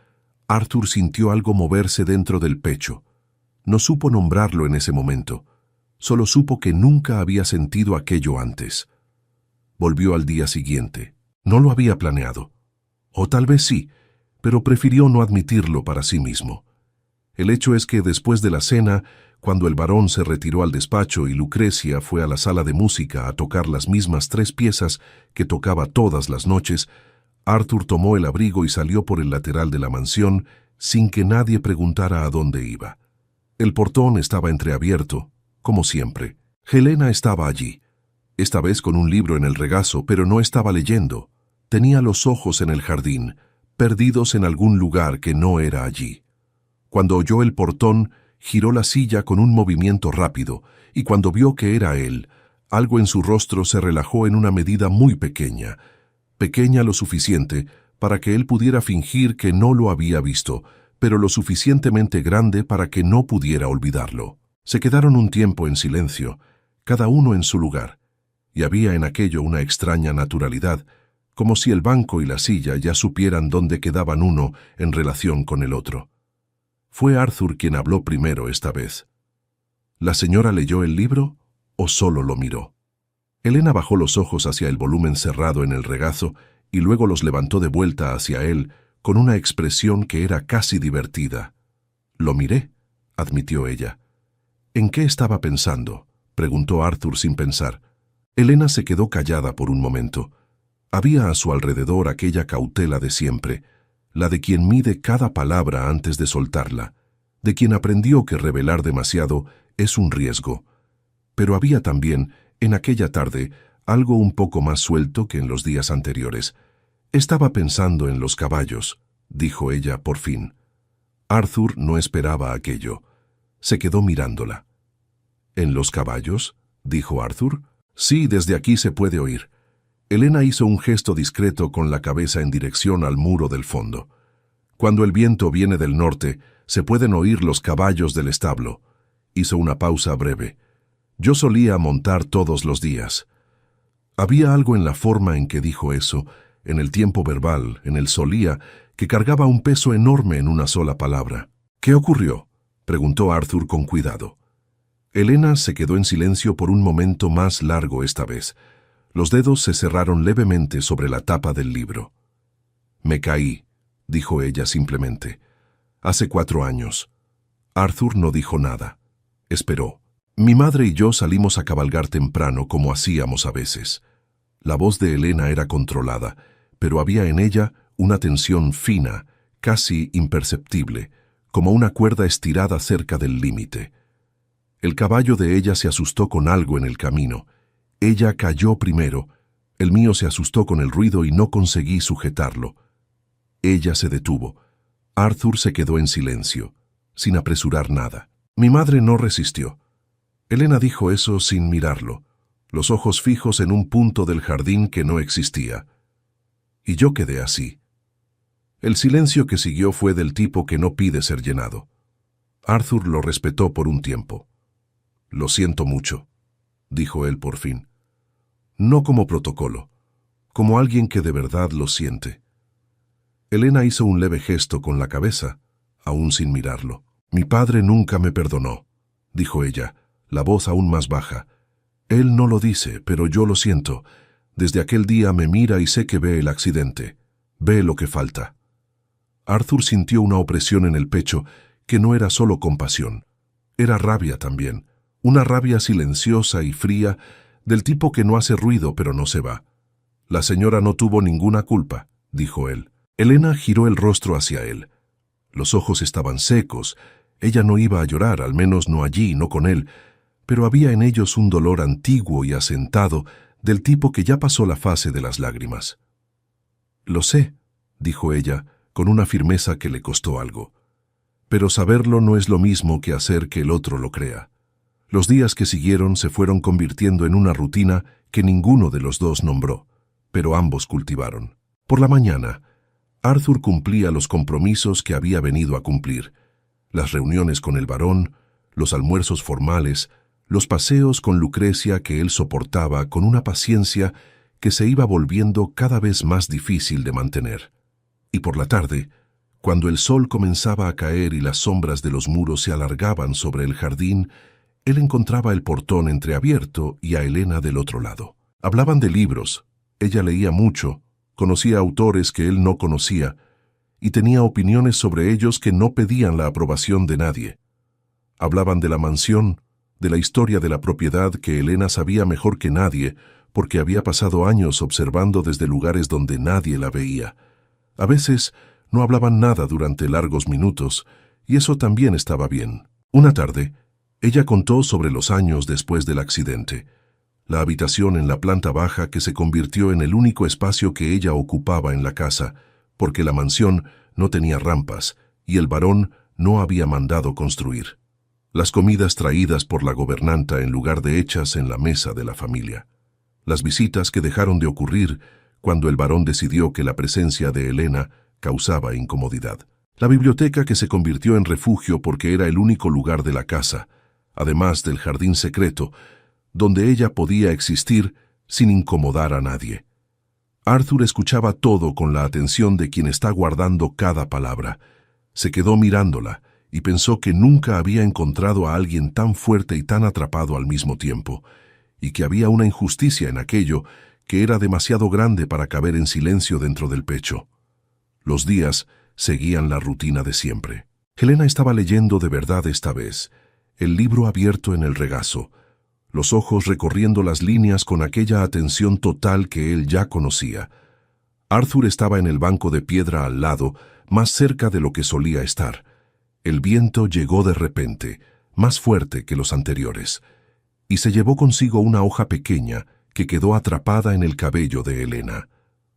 Arthur sintió algo moverse dentro del pecho. No supo nombrarlo en ese momento. Solo supo que nunca había sentido aquello antes. Volvió al día siguiente. No lo había planeado. O tal vez sí, pero prefirió no admitirlo para sí mismo. El hecho es que después de la cena, cuando el barón se retiró al despacho y Lucrecia fue a la sala de música a tocar las mismas 3 piezas que tocaba todas las noches, Arthur tomó el abrigo y salió por el lateral de la mansión sin que nadie preguntara a dónde iba. El portón estaba entreabierto, como siempre. Helena estaba allí, esta vez con un libro en el regazo, pero no estaba leyendo. Tenía los ojos en el jardín, perdidos en algún lugar que no era allí. Cuando oyó el portón, giró la silla con un movimiento rápido, y cuando vio que era él, algo en su rostro se relajó en una medida muy pequeña, pequeña lo suficiente para que él pudiera fingir que no lo había visto, pero lo suficientemente grande para que no pudiera olvidarlo. Se quedaron un tiempo en silencio, cada uno en su lugar, y había en aquello una extraña naturalidad, como si el banco y la silla ya supieran dónde quedaban uno en relación con el otro. Fue Arthur quien habló primero esta vez. ¿La señora leyó el libro o solo lo miró? Elena bajó los ojos hacia el volumen cerrado en el regazo y luego los levantó de vuelta hacia él con una expresión que era casi divertida. «Lo miré», admitió ella. «¿En qué estaba pensando?», preguntó Arthur sin pensar. Elena se quedó callada por un momento. Había a su alrededor aquella cautela de siempre, la de quien mide cada palabra antes de soltarla, de quien aprendió que revelar demasiado es un riesgo. Pero había también, en aquella tarde, algo un poco más suelto que en los días anteriores. «Estaba pensando en los caballos», dijo ella por fin. Arthur no esperaba aquello. Se quedó mirándola. «¿En los caballos?», dijo Arthur. «Sí, desde aquí se puede oír». Elena hizo un gesto discreto con la cabeza en dirección al muro del fondo. «Cuando el viento viene del norte, se pueden oír los caballos del establo». Hizo una pausa breve. «Yo solía montar todos los días». Había algo en la forma en que dijo eso, en el tiempo verbal, en el solía, que cargaba un peso enorme en una sola palabra. «¿Qué ocurrió?», preguntó Arthur con cuidado. Elena se quedó en silencio por un momento más largo esta vez. Los dedos se cerraron levemente sobre la tapa del libro. «Me caí», dijo ella simplemente. «Hace 4 años». Arthur no dijo nada. Esperó. «Mi madre y yo salimos a cabalgar temprano, como hacíamos a veces». La voz de Elena era controlada, pero había en ella una tensión fina, casi imperceptible, como una cuerda estirada cerca del límite. El caballo de ella se asustó con algo en el camino. Ella cayó primero. El mío se asustó con el ruido y no conseguí sujetarlo. Ella se detuvo. Arthur se quedó en silencio, sin apresurar nada. Mi madre no resistió. Elena dijo eso sin mirarlo, los ojos fijos en un punto del jardín que no existía. Y yo quedé así. El silencio que siguió fue del tipo que no pide ser llenado. Arthur lo respetó por un tiempo. «Lo siento mucho», dijo él por fin. No como protocolo, como alguien que de verdad lo siente. Elena hizo un leve gesto con la cabeza, aún sin mirarlo. «Mi padre nunca me perdonó», dijo ella, la voz aún más baja. «Él no lo dice, pero yo lo siento. Desde aquel día me mira y sé que ve el accidente. Ve lo que falta». Arthur sintió una opresión en el pecho que no era solo compasión. Era rabia también, una rabia silenciosa y fría del tipo que no hace ruido pero no se va. «La señora no tuvo ninguna culpa», dijo él. Elena giró el rostro hacia él. Los ojos estaban secos. Ella no iba a llorar, al menos no allí, no con él, pero había en ellos un dolor antiguo y asentado del tipo que ya pasó la fase de las lágrimas. «Lo sé», dijo ella, con una firmeza que le costó algo. «Pero saberlo no es lo mismo que hacer que el otro lo crea». Los días que siguieron se fueron convirtiendo en una rutina que ninguno de los dos nombró, pero ambos cultivaron. Por la mañana, Arthur cumplía los compromisos que había venido a cumplir: las reuniones con el barón, los almuerzos formales, los paseos con Lucrecia que él soportaba con una paciencia que se iba volviendo cada vez más difícil de mantener. Y por la tarde, cuando el sol comenzaba a caer y las sombras de los muros se alargaban sobre el jardín, él encontraba el portón entreabierto y a Elena del otro lado. Hablaban de libros. Ella leía mucho, conocía autores que él no conocía, y tenía opiniones sobre ellos que no pedían la aprobación de nadie. Hablaban de la mansión, de la historia de la propiedad que Elena sabía mejor que nadie, porque había pasado años observando desde lugares donde nadie la veía. A veces no hablaban nada durante largos minutos, y eso también estaba bien. Una tarde, ella contó sobre los años después del accidente, la habitación en la planta baja que se convirtió en el único espacio que ella ocupaba en la casa, porque la mansión no tenía rampas y el barón no había mandado construir. Las comidas traídas por la gobernanta en lugar de hechas en la mesa de la familia. Las visitas que dejaron de ocurrir cuando el barón decidió que la presencia de Elena causaba incomodidad. La biblioteca que se convirtió en refugio porque era el único lugar de la casa, además del jardín secreto, donde ella podía existir sin incomodar a nadie. Arthur escuchaba todo con la atención de quien está guardando cada palabra. Se quedó mirándola y pensó que nunca había encontrado a alguien tan fuerte y tan atrapado al mismo tiempo, y que había una injusticia en aquello que era demasiado grande para caber en silencio dentro del pecho. Los días seguían la rutina de siempre. Helena estaba leyendo de verdad esta vez, el libro abierto en el regazo, los ojos recorriendo las líneas con aquella atención total que él ya conocía. Arthur estaba en el banco de piedra al lado, más cerca de lo que solía estar. El viento llegó de repente, más fuerte que los anteriores, y se llevó consigo una hoja pequeña que quedó atrapada en el cabello de Elena.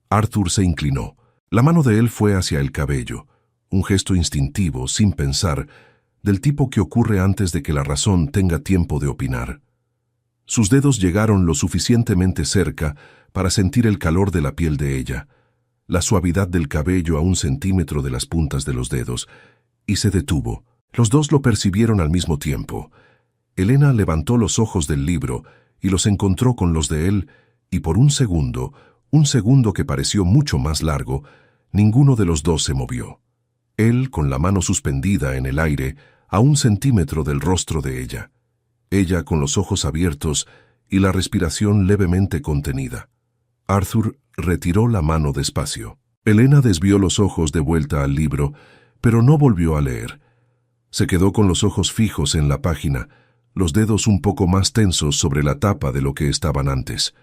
Arthur se inclinó. La mano de él fue hacia el cabello, un gesto instintivo, sin pensar, del tipo que ocurre antes de que la razón tenga tiempo de opinar. Sus dedos llegaron lo suficientemente cerca para sentir el calor de la piel de ella, la suavidad del cabello a 1 centímetro de las puntas de los dedos, y se detuvo. Los dos lo percibieron al mismo tiempo. Elena levantó los ojos del libro y los encontró con los de él, y por un segundo que pareció mucho más largo, ninguno de los dos se movió. Él con la mano suspendida en el aire a 1 centímetro del rostro de ella. Ella con los ojos abiertos y la respiración levemente contenida. Arthur retiró la mano despacio. Elena desvió los ojos de vuelta al libro, pero no volvió a leer. Se quedó con los ojos fijos en la página, los dedos un poco más tensos sobre la tapa de lo que estaban antes.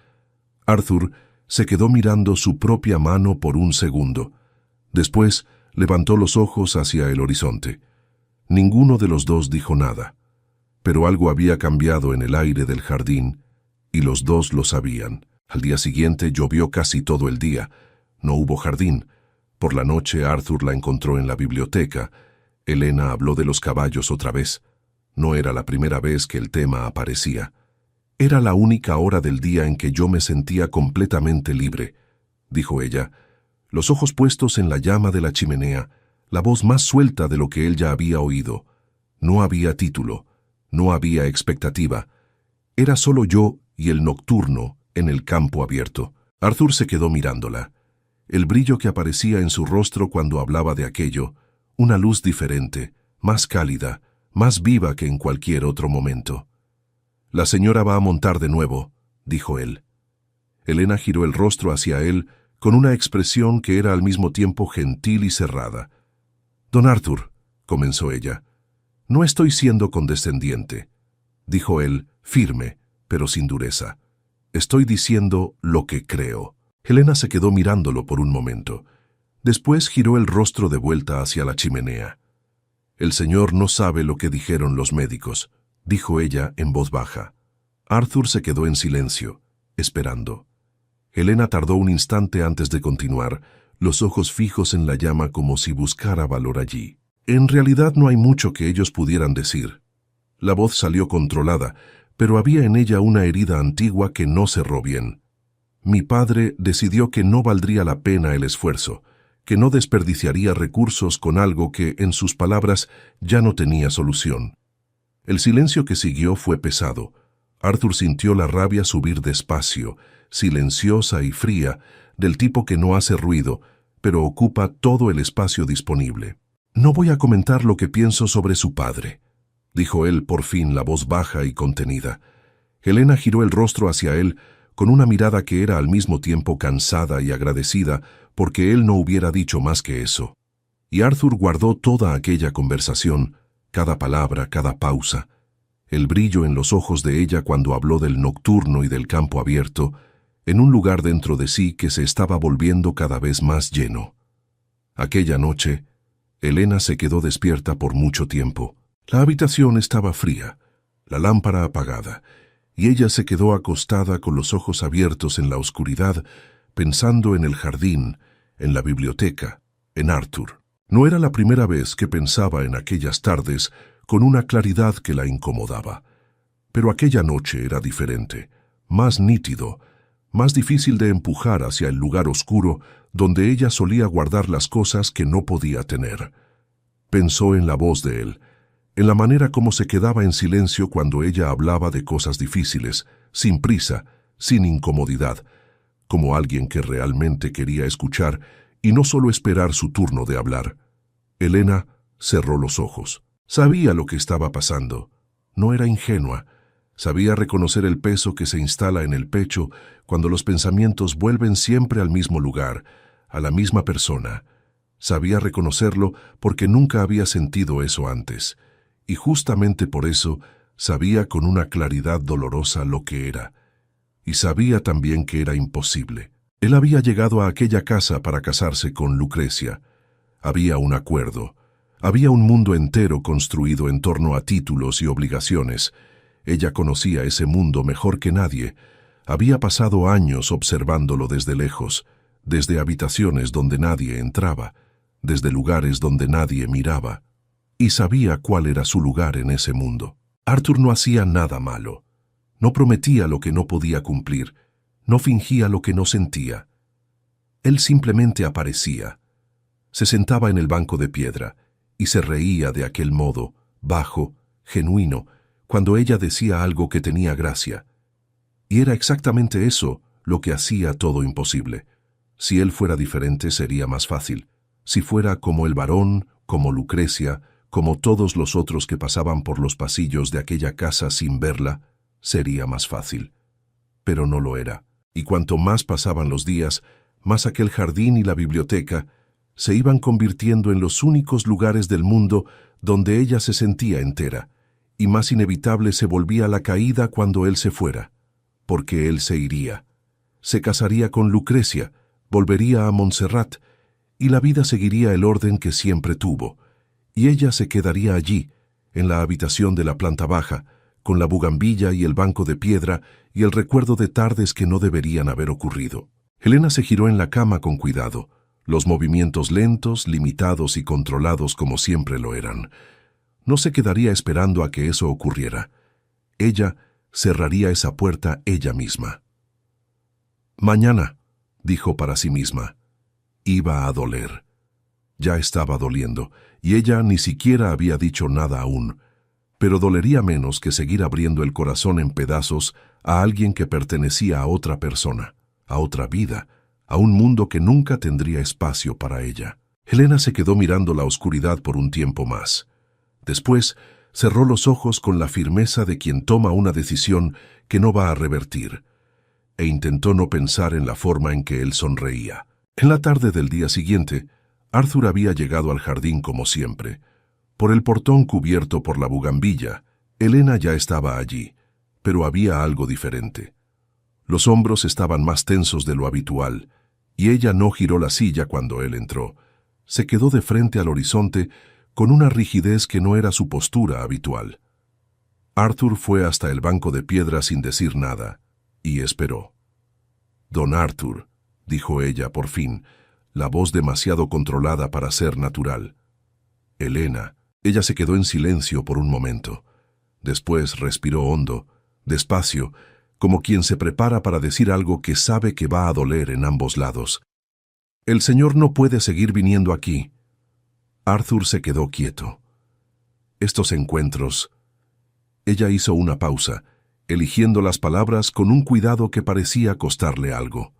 Arthur se quedó mirando su propia mano por 1 segundo. Después levantó los ojos hacia el horizonte. Ninguno de los dos dijo nada, pero algo había cambiado en el aire del jardín, y los dos lo sabían. Al día siguiente llovió casi todo el día. No hubo jardín. Por la noche Arthur la encontró en la biblioteca. Elena habló de los caballos otra vez. No era la primera vez que el tema aparecía. Era la única hora del día en que yo me sentía completamente libre, dijo ella, los ojos puestos en la llama de la chimenea, la voz más suelta de lo que él ya había oído. No había título, no había expectativa. Era solo yo y el nocturno en el campo abierto. Arthur se quedó mirándola. El brillo que aparecía en su rostro cuando hablaba de aquello, una luz diferente, más cálida, más viva que en cualquier otro momento. «La señora va a montar de nuevo», dijo él. Elena giró el rostro hacia él con una expresión que era al mismo tiempo gentil y cerrada. «Don Arthur», comenzó ella, «no estoy siendo condescendiente», dijo él, firme, pero sin dureza. «Estoy diciendo lo que creo». Elena se quedó mirándolo por un momento. Después giró el rostro de vuelta hacia la chimenea. «El señor no sabe lo que dijeron los médicos», dijo ella en voz baja. Arthur se quedó en silencio, esperando. Elena tardó un instante antes de continuar, los ojos fijos en la llama como si buscara valor allí. «En realidad no hay mucho que ellos pudieran decir». La voz salió controlada, pero había en ella una herida antigua que no cerró bien. «Mi padre decidió que no valdría la pena el esfuerzo, que no desperdiciaría recursos con algo que, en sus palabras, ya no tenía solución». El silencio que siguió fue pesado. Arthur sintió la rabia subir despacio, silenciosa y fría, del tipo que no hace ruido, pero ocupa todo el espacio disponible. «No voy a comentar lo que pienso sobre su padre», dijo él por fin, la voz baja y contenida. Elena giró el rostro hacia él con una mirada que era al mismo tiempo cansada y agradecida porque él no hubiera dicho más que eso. Y Arthur guardó toda aquella conversación, cada palabra, cada pausa, el brillo en los ojos de ella cuando habló del nocturno y del campo abierto, en un lugar dentro de sí que se estaba volviendo cada vez más lleno. Aquella noche, Elena se quedó despierta por mucho tiempo. La habitación estaba fría, la lámpara apagada, y ella se quedó acostada con los ojos abiertos en la oscuridad, pensando en el jardín, en la biblioteca, en Arthur. No era la primera vez que pensaba en aquellas tardes con una claridad que la incomodaba. Pero aquella noche era diferente, más nítido, más difícil de empujar hacia el lugar oscuro donde ella solía guardar las cosas que no podía tener. Pensó en la voz de él, en la manera como se quedaba en silencio cuando ella hablaba de cosas difíciles, sin prisa, sin incomodidad, como alguien que realmente quería escuchar y no solo esperar su turno de hablar. Elena cerró los ojos. Sabía lo que estaba pasando. No era ingenua. Sabía reconocer el peso que se instala en el pecho cuando los pensamientos vuelven siempre al mismo lugar, a la misma persona. Sabía reconocerlo porque nunca había sentido eso antes. Y justamente por eso sabía con una claridad dolorosa lo que era. Y sabía también que era imposible. Él había llegado a aquella casa para casarse con Lucrecia. Había un acuerdo. Había un mundo entero construido en torno a títulos y obligaciones. Ella conocía ese mundo mejor que nadie. Había pasado años observándolo desde lejos, desde habitaciones donde nadie entraba, desde lugares donde nadie miraba, y sabía cuál era su lugar en ese mundo. Arthur no hacía nada malo, no prometía lo que no podía cumplir, no fingía lo que no sentía. Él simplemente aparecía. Se sentaba en el banco de piedra y se reía de aquel modo, bajo, genuino, cuando ella decía algo que tenía gracia. Y era exactamente eso lo que hacía todo imposible. Si él fuera diferente sería más fácil. Si fuera como el varón, como Lucrecia, como todos los otros que pasaban por los pasillos de aquella casa sin verla, sería más fácil. Pero no lo era. Y cuanto más pasaban los días, más aquel jardín y la biblioteca se iban convirtiendo en los únicos lugares del mundo donde ella se sentía entera, y más inevitable se volvía la caída cuando él se fuera, porque él se iría. Se casaría con Lucrecia, volvería a Montserrat, y la vida seguiría el orden que siempre tuvo, y ella se quedaría allí, en la habitación de la planta baja, con la bugambilla y el banco de piedra y el recuerdo de tardes que no deberían haber ocurrido. Helena se giró en la cama con cuidado, los movimientos lentos, limitados y controlados como siempre lo eran. No se quedaría esperando a que eso ocurriera. Ella cerraría esa puerta ella misma. Mañana, dijo para sí misma, iba a doler. Ya estaba doliendo, y ella ni siquiera había dicho nada aún, pero dolería menos que seguir abriendo el corazón en pedazos a alguien que pertenecía a otra persona, a otra vida, a un mundo que nunca tendría espacio para ella. Helena se quedó mirando la oscuridad por un tiempo más. Después, cerró los ojos con la firmeza de quien toma una decisión que no va a revertir, e intentó no pensar en la forma en que él sonreía. En la tarde del día siguiente, Arthur había llegado al jardín como siempre. Por el portón cubierto por la bugambilla, Helena ya estaba allí, pero había algo diferente. Los hombros estaban más tensos de lo habitual, y ella no giró la silla cuando él entró. Se quedó de frente al horizonte con una rigidez que no era su postura habitual. Arthur fue hasta el banco de piedra sin decir nada, y esperó. «Don Arthur», dijo ella por fin, la voz demasiado controlada para ser natural. «Helena». Ella se quedó en silencio por un momento. Después respiró hondo, despacio, como quien se prepara para decir algo que sabe que va a doler en ambos lados. «El señor no puede seguir viniendo aquí». Arthur se quedó quieto. Estos encuentros... Ella hizo una pausa, eligiendo las palabras con un cuidado que parecía costarle algo.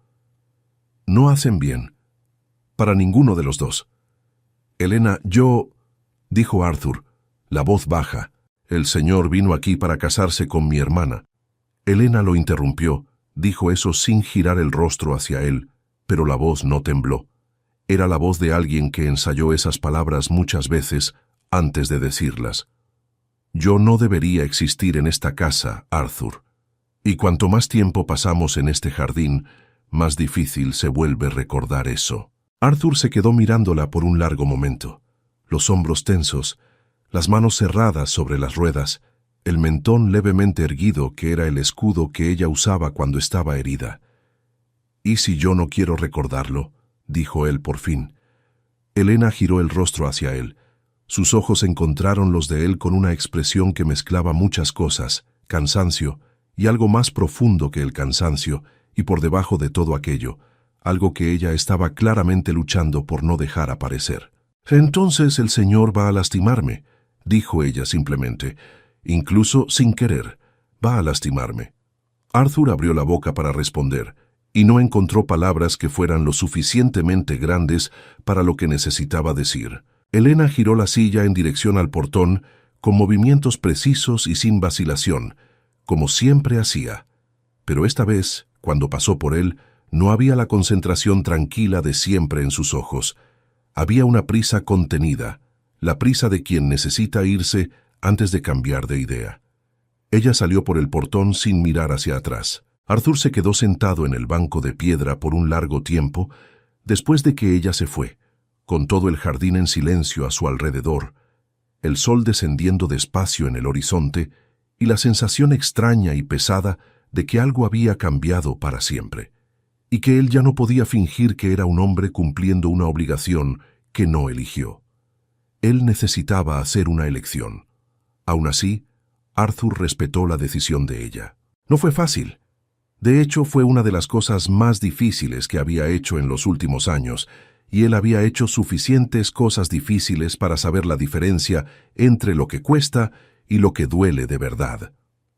«No hacen bien. Para ninguno de los dos. Helena, yo...» dijo Arthur, la voz baja. «El señor vino aquí para casarse con mi hermana». Helena lo interrumpió, dijo eso sin girar el rostro hacia él, pero la voz no tembló. Era la voz de alguien que ensayó esas palabras muchas veces antes de decirlas. «Yo no debería existir en esta casa, Arthur. Y cuanto más tiempo pasamos en este jardín, más difícil se vuelve recordar eso». Arthur se quedó mirándola por un largo momento. Los hombros tensos, las manos cerradas sobre las ruedas, el mentón levemente erguido que era el escudo que ella usaba cuando estaba herida. «¿Y si yo no quiero recordarlo?», dijo él por fin. Helena giró el rostro hacia él. Sus ojos encontraron los de él con una expresión que mezclaba muchas cosas, cansancio y algo más profundo que el cansancio, y por debajo de todo aquello, algo que ella estaba claramente luchando por no dejar aparecer. «Entonces el señor va a lastimarme», dijo ella simplemente, incluso sin querer. «Va a lastimarme». Arthur abrió la boca para responder, y no encontró palabras que fueran lo suficientemente grandes para lo que necesitaba decir. Helena giró la silla en dirección al portón, con movimientos precisos y sin vacilación, como siempre hacía. Pero esta vez, cuando pasó por él, no había la concentración tranquila de siempre en sus ojos. Había una prisa contenida, la prisa de quien necesita irse antes de cambiar de idea. Ella salió por el portón sin mirar hacia atrás. Arthur se quedó sentado en el banco de piedra por un largo tiempo, después de que ella se fue, con todo el jardín en silencio a su alrededor, el sol descendiendo despacio en el horizonte y la sensación extraña y pesada de que algo había cambiado para siempre, y que él ya no podía fingir que era un hombre cumpliendo una obligación que no eligió. Él necesitaba hacer una elección. Aún así, Arthur respetó la decisión de ella. No fue fácil. De hecho, fue una de las cosas más difíciles que había hecho en los últimos años, y él había hecho suficientes cosas difíciles para saber la diferencia entre lo que cuesta y lo que duele de verdad.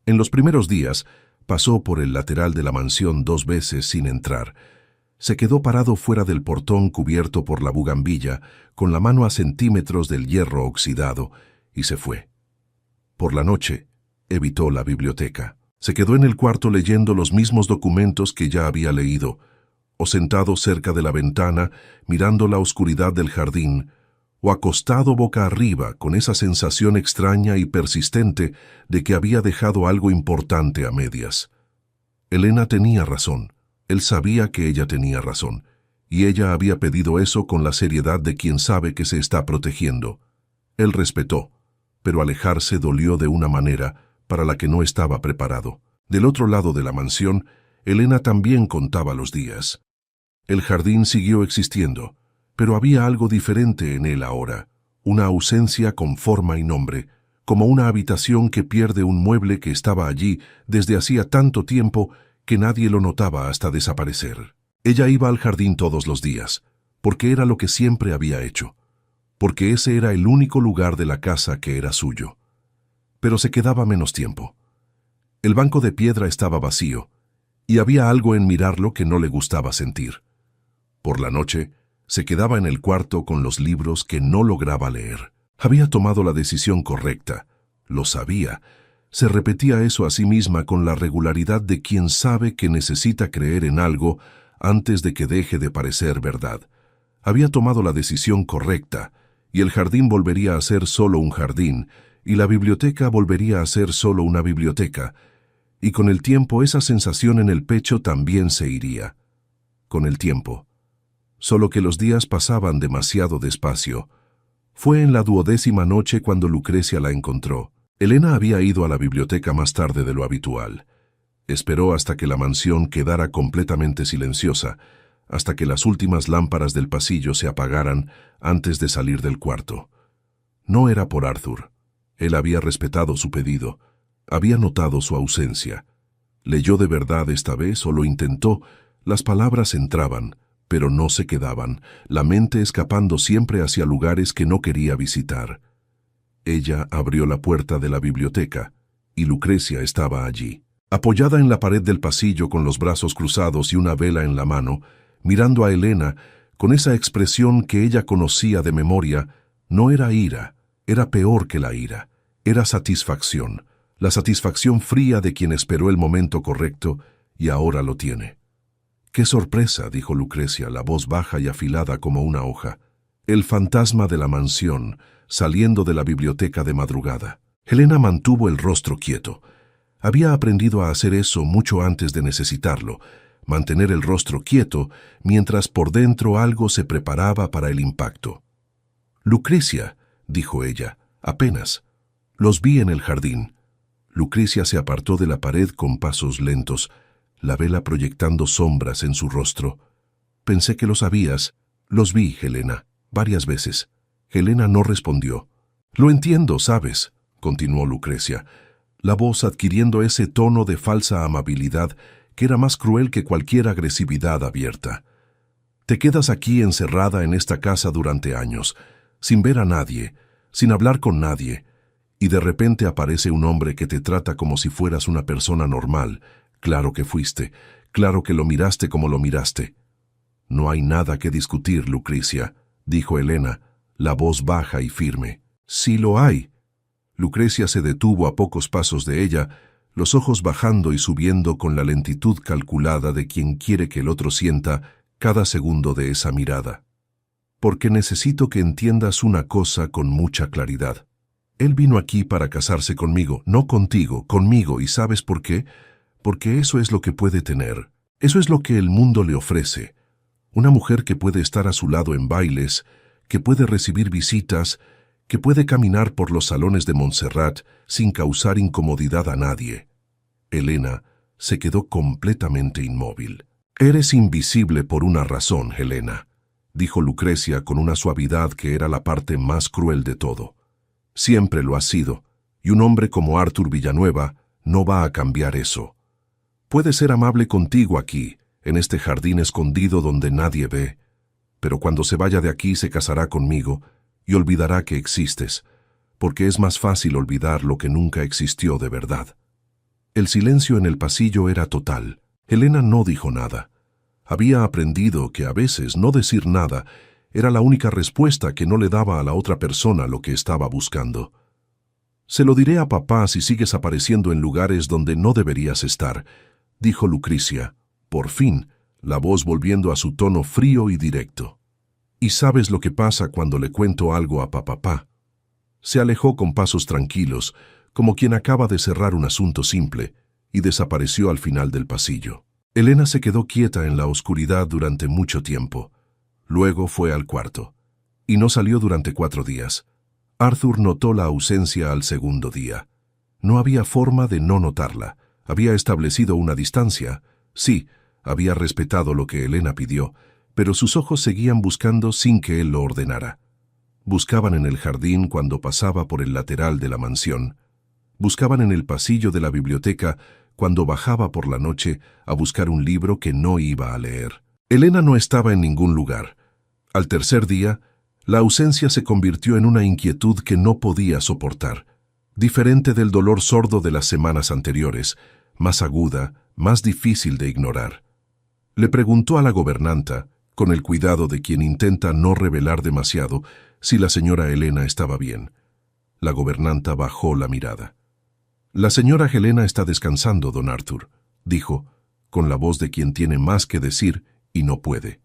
En los primeros días, pasó por el lateral de la mansión 2 veces sin entrar. Se quedó parado fuera del portón cubierto por la bugambilla, con la mano a centímetros del hierro oxidado, y se fue. Por la noche, evitó la biblioteca. Se quedó en el cuarto leyendo los mismos documentos que ya había leído, o sentado cerca de la ventana, mirando la oscuridad del jardín, o acostado boca arriba con esa sensación extraña y persistente de que había dejado algo importante a medias. Elena tenía razón. Él sabía que ella tenía razón, y ella había pedido eso con la seriedad de quien sabe que se está protegiendo. Él respetó, pero alejarse dolió de una manera para la que no estaba preparado. Del otro lado de la mansión, Elena también contaba los días. El jardín siguió existiendo, pero había algo diferente en él ahora, una ausencia con forma y nombre, como una habitación que pierde un mueble que estaba allí desde hacía tanto tiempo que nadie lo notaba hasta desaparecer. Ella iba al jardín todos los días, porque era lo que siempre había hecho, porque ese era el único lugar de la casa que era suyo. Pero se quedaba menos tiempo. El banco de piedra estaba vacío, y había algo en mirarlo que no le gustaba sentir. Por la noche, se quedaba en el cuarto con los libros que no lograba leer. Había tomado la decisión correcta, lo sabía. Se repetía eso a sí misma con la regularidad de quien sabe que necesita creer en algo antes de que deje de parecer verdad. Había tomado la decisión correcta, y el jardín volvería a ser solo un jardín, y la biblioteca volvería a ser solo una biblioteca, y con el tiempo esa sensación en el pecho también se iría. Con el tiempo. Solo que los días pasaban demasiado despacio. Fue en la 12ª noche cuando Lucrecia la encontró. Elena había ido a la biblioteca más tarde de lo habitual. Esperó hasta que la mansión quedara completamente silenciosa, hasta que las últimas lámparas del pasillo se apagaran antes de salir del cuarto. No era por Arthur. Él había respetado su pedido. Había notado su ausencia. ¿Leyó de verdad esta vez o lo intentó? Las palabras entraban, pero no se quedaban, la mente escapando siempre hacia lugares que no quería visitar. Ella abrió la puerta de la biblioteca, y Lucrecia estaba allí. Apoyada en la pared del pasillo con los brazos cruzados y una vela en la mano, mirando a Elena, con esa expresión que ella conocía de memoria, no era ira, era peor que la ira, era satisfacción, la satisfacción fría de quien esperó el momento correcto y ahora lo tiene. «¡Qué sorpresa!», dijo Lucrecia, la voz baja y afilada como una hoja. El fantasma de la mansión, saliendo de la biblioteca de madrugada. Elena mantuvo el rostro quieto. Había aprendido a hacer eso mucho antes de necesitarlo, mantener el rostro quieto mientras por dentro algo se preparaba para el impacto. «Lucrecia», dijo ella, apenas. «Los vi en el jardín». Lucrecia se apartó de la pared con pasos lentos, la vela proyectando sombras en su rostro. «Pensé que lo sabías». «Los vi, Helena, varias veces». Helena no respondió. «Lo entiendo, ¿sabes?», continuó Lucrecia, la voz adquiriendo ese tono de falsa amabilidad que era más cruel que cualquier agresividad abierta. «Te quedas aquí encerrada en esta casa durante años, sin ver a nadie, sin hablar con nadie, y de repente aparece un hombre que te trata como si fueras una persona normal. Claro que fuiste, claro que lo miraste como lo miraste». «No hay nada que discutir, Lucrecia», dijo Elena, la voz baja y firme. «Sí lo hay». Lucrecia se detuvo a pocos pasos de ella, los ojos bajando y subiendo con la lentitud calculada de quien quiere que el otro sienta cada segundo de esa mirada. «Porque necesito que entiendas una cosa con mucha claridad. Él vino aquí para casarse conmigo, no contigo, conmigo, ¿y sabes por qué? Porque eso es lo que puede tener. Eso es lo que el mundo le ofrece. Una mujer que puede estar a su lado en bailes, que puede recibir visitas, que puede caminar por los salones de Montserrat sin causar incomodidad a nadie. Elena, se quedó completamente inmóvil. «Eres invisible por una razón, Helena», dijo Lucrecia con una suavidad que era la parte más cruel de todo. «Siempre lo has sido, y un hombre como Arthur Villanueva no va a cambiar eso. Puede ser amable contigo aquí, en este jardín escondido donde nadie ve, pero cuando se vaya de aquí se casará conmigo y olvidará que existes, porque es más fácil olvidar lo que nunca existió de verdad». El silencio en el pasillo era total. Helena no dijo nada. Había aprendido que a veces no decir nada era la única respuesta que no le daba a la otra persona lo que estaba buscando. «Se lo diré a papá si sigues apareciendo en lugares donde no deberías estar», dijo Lucrecia, por fin, la voz volviendo a su tono frío y directo. «¿Y sabes lo que pasa cuando le cuento algo a papá?» Se alejó con pasos tranquilos, como quien acaba de cerrar un asunto simple, y desapareció al final del pasillo. Helena se quedó quieta en la oscuridad durante mucho tiempo. Luego fue al cuarto, y no salió durante 4 días. Arthur notó la ausencia al segundo día. No había forma de no notarla. Había establecido una distancia. Sí, había respetado lo que Helena pidió, pero sus ojos seguían buscando sin que él lo ordenara. Buscaban en el jardín cuando pasaba por el lateral de la mansión. Buscaban en el pasillo de la biblioteca cuando bajaba por la noche a buscar un libro que no iba a leer. Helena no estaba en ningún lugar. Al tercer día, la ausencia se convirtió en una inquietud que no podía soportar, diferente del dolor sordo de las semanas anteriores, más aguda, más difícil de ignorar. Le preguntó a la gobernanta, con el cuidado de quien intenta no revelar demasiado, si la señora Helena estaba bien. La gobernanta bajó la mirada. «La señora Helena está descansando, don Arthur», dijo, con la voz de quien tiene más que decir y no puede.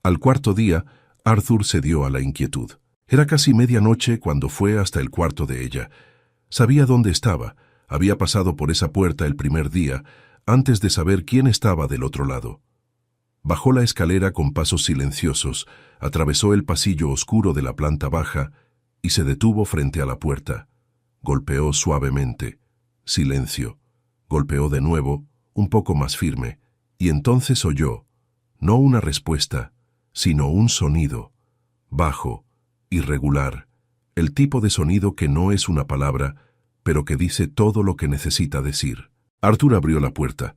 Al cuarto día, Arthur cedió a la inquietud. Era casi medianoche cuando fue hasta el cuarto de ella. Sabía dónde estaba, había pasado por esa puerta el primer día, antes de saber quién estaba del otro lado. Bajó la escalera con pasos silenciosos, atravesó el pasillo oscuro de la planta baja y se detuvo frente a la puerta. Golpeó suavemente. Silencio. Golpeó de nuevo, un poco más firme, y entonces oyó, no una respuesta, sino un sonido, bajo, irregular, el tipo de sonido que no es una palabra, pero que dice todo lo que necesita decir. Arthur abrió la puerta.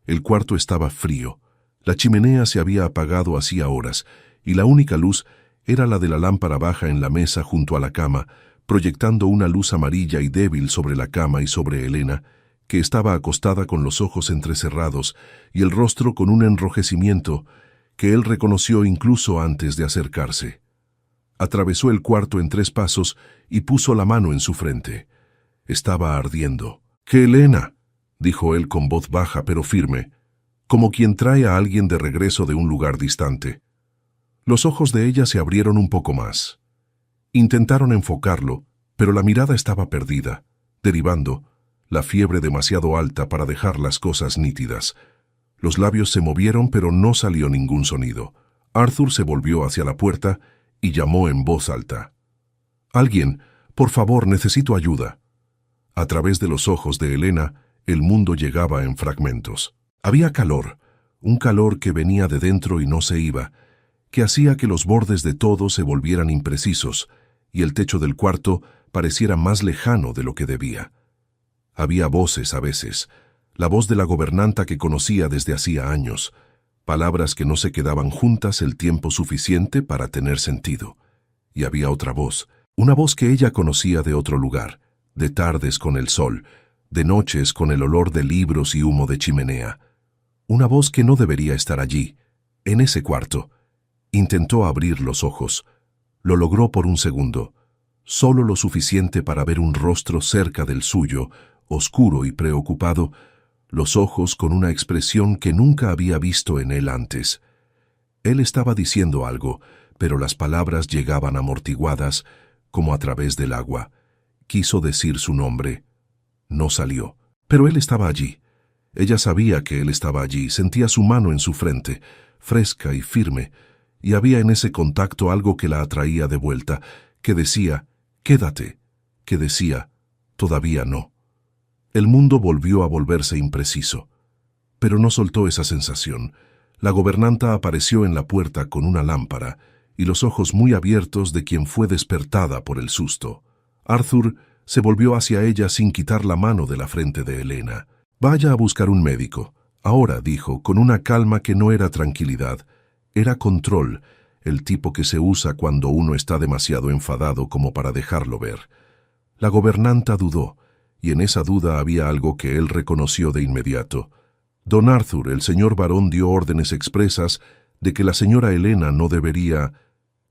El cuarto estaba frío. La chimenea se había apagado hacía horas, y la única luz era la de la lámpara baja en la mesa junto a la cama, proyectando una luz amarilla y débil sobre la cama y sobre Helena, que estaba acostada con los ojos entrecerrados y el rostro con un enrojecimiento que él reconoció incluso antes de acercarse. Atravesó el cuarto en 3 pasos y puso la mano en su frente. Estaba ardiendo. «¡Que Helena!», dijo él con voz baja pero firme, como quien trae a alguien de regreso de un lugar distante. Los ojos de ella se abrieron un poco más. Intentaron enfocarlo, pero la mirada estaba perdida, derivando, la fiebre demasiado alta para dejar las cosas nítidas. Los labios se movieron, pero no salió ningún sonido. Arthur se volvió hacia la puerta y llamó en voz alta. «Alguien, por favor, necesito ayuda». A través de los ojos de Helena, el mundo llegaba en fragmentos. Había calor, un calor que venía de dentro y no se iba, que hacía que los bordes de todo se volvieran imprecisos y el techo del cuarto pareciera más lejano de lo que debía. Había voces a veces, la voz de la gobernanta que conocía desde hacía años, palabras que no se quedaban juntas el tiempo suficiente para tener sentido. Y había otra voz, una voz que ella conocía de otro lugar, de tardes con el sol, de noches con el olor de libros y humo de chimenea. Una voz que no debería estar allí, en ese cuarto. Intentó abrir los ojos. Lo logró por un segundo, solo lo suficiente para ver un rostro cerca del suyo, oscuro y preocupado, los ojos con una expresión que nunca había visto en él antes. Él estaba diciendo algo, pero las palabras llegaban amortiguadas, como a través del agua. Quiso decir su nombre. No salió, pero él estaba allí. Ella sabía que él estaba allí, sentía su mano en su frente, fresca y firme, y había en ese contacto algo que la atraía de vuelta, que decía, «Quédate», que decía, «Todavía no». El mundo volvió a volverse impreciso. Pero no soltó esa sensación. La gobernanta apareció en la puerta con una lámpara y los ojos muy abiertos de quien fue despertada por el susto. Arthur se volvió hacia ella sin quitar la mano de la frente de Elena. «Vaya a buscar un médico». Ahora, dijo, con una calma que no era tranquilidad, era control, el tipo que se usa cuando uno está demasiado enfadado como para dejarlo ver. La gobernanta dudó, y en esa duda había algo que él reconoció de inmediato. Don Arthur, el señor barón, dio órdenes expresas de que la señora Elena no debería,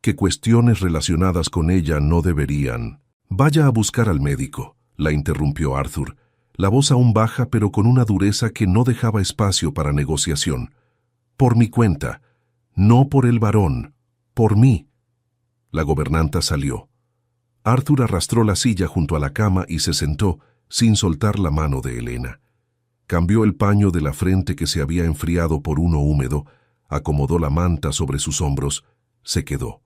que cuestiones relacionadas con ella no deberían. «Vaya a buscar al médico», la interrumpió Arthur, la voz aún baja pero con una dureza que no dejaba espacio para negociación. «Por mi cuenta, no por el barón, por mí». La gobernanta salió. Arthur arrastró la silla junto a la cama y se sentó, sin soltar la mano de Elena. Cambió el paño de la frente que se había enfriado por uno húmedo, acomodó la manta sobre sus hombros, se quedó.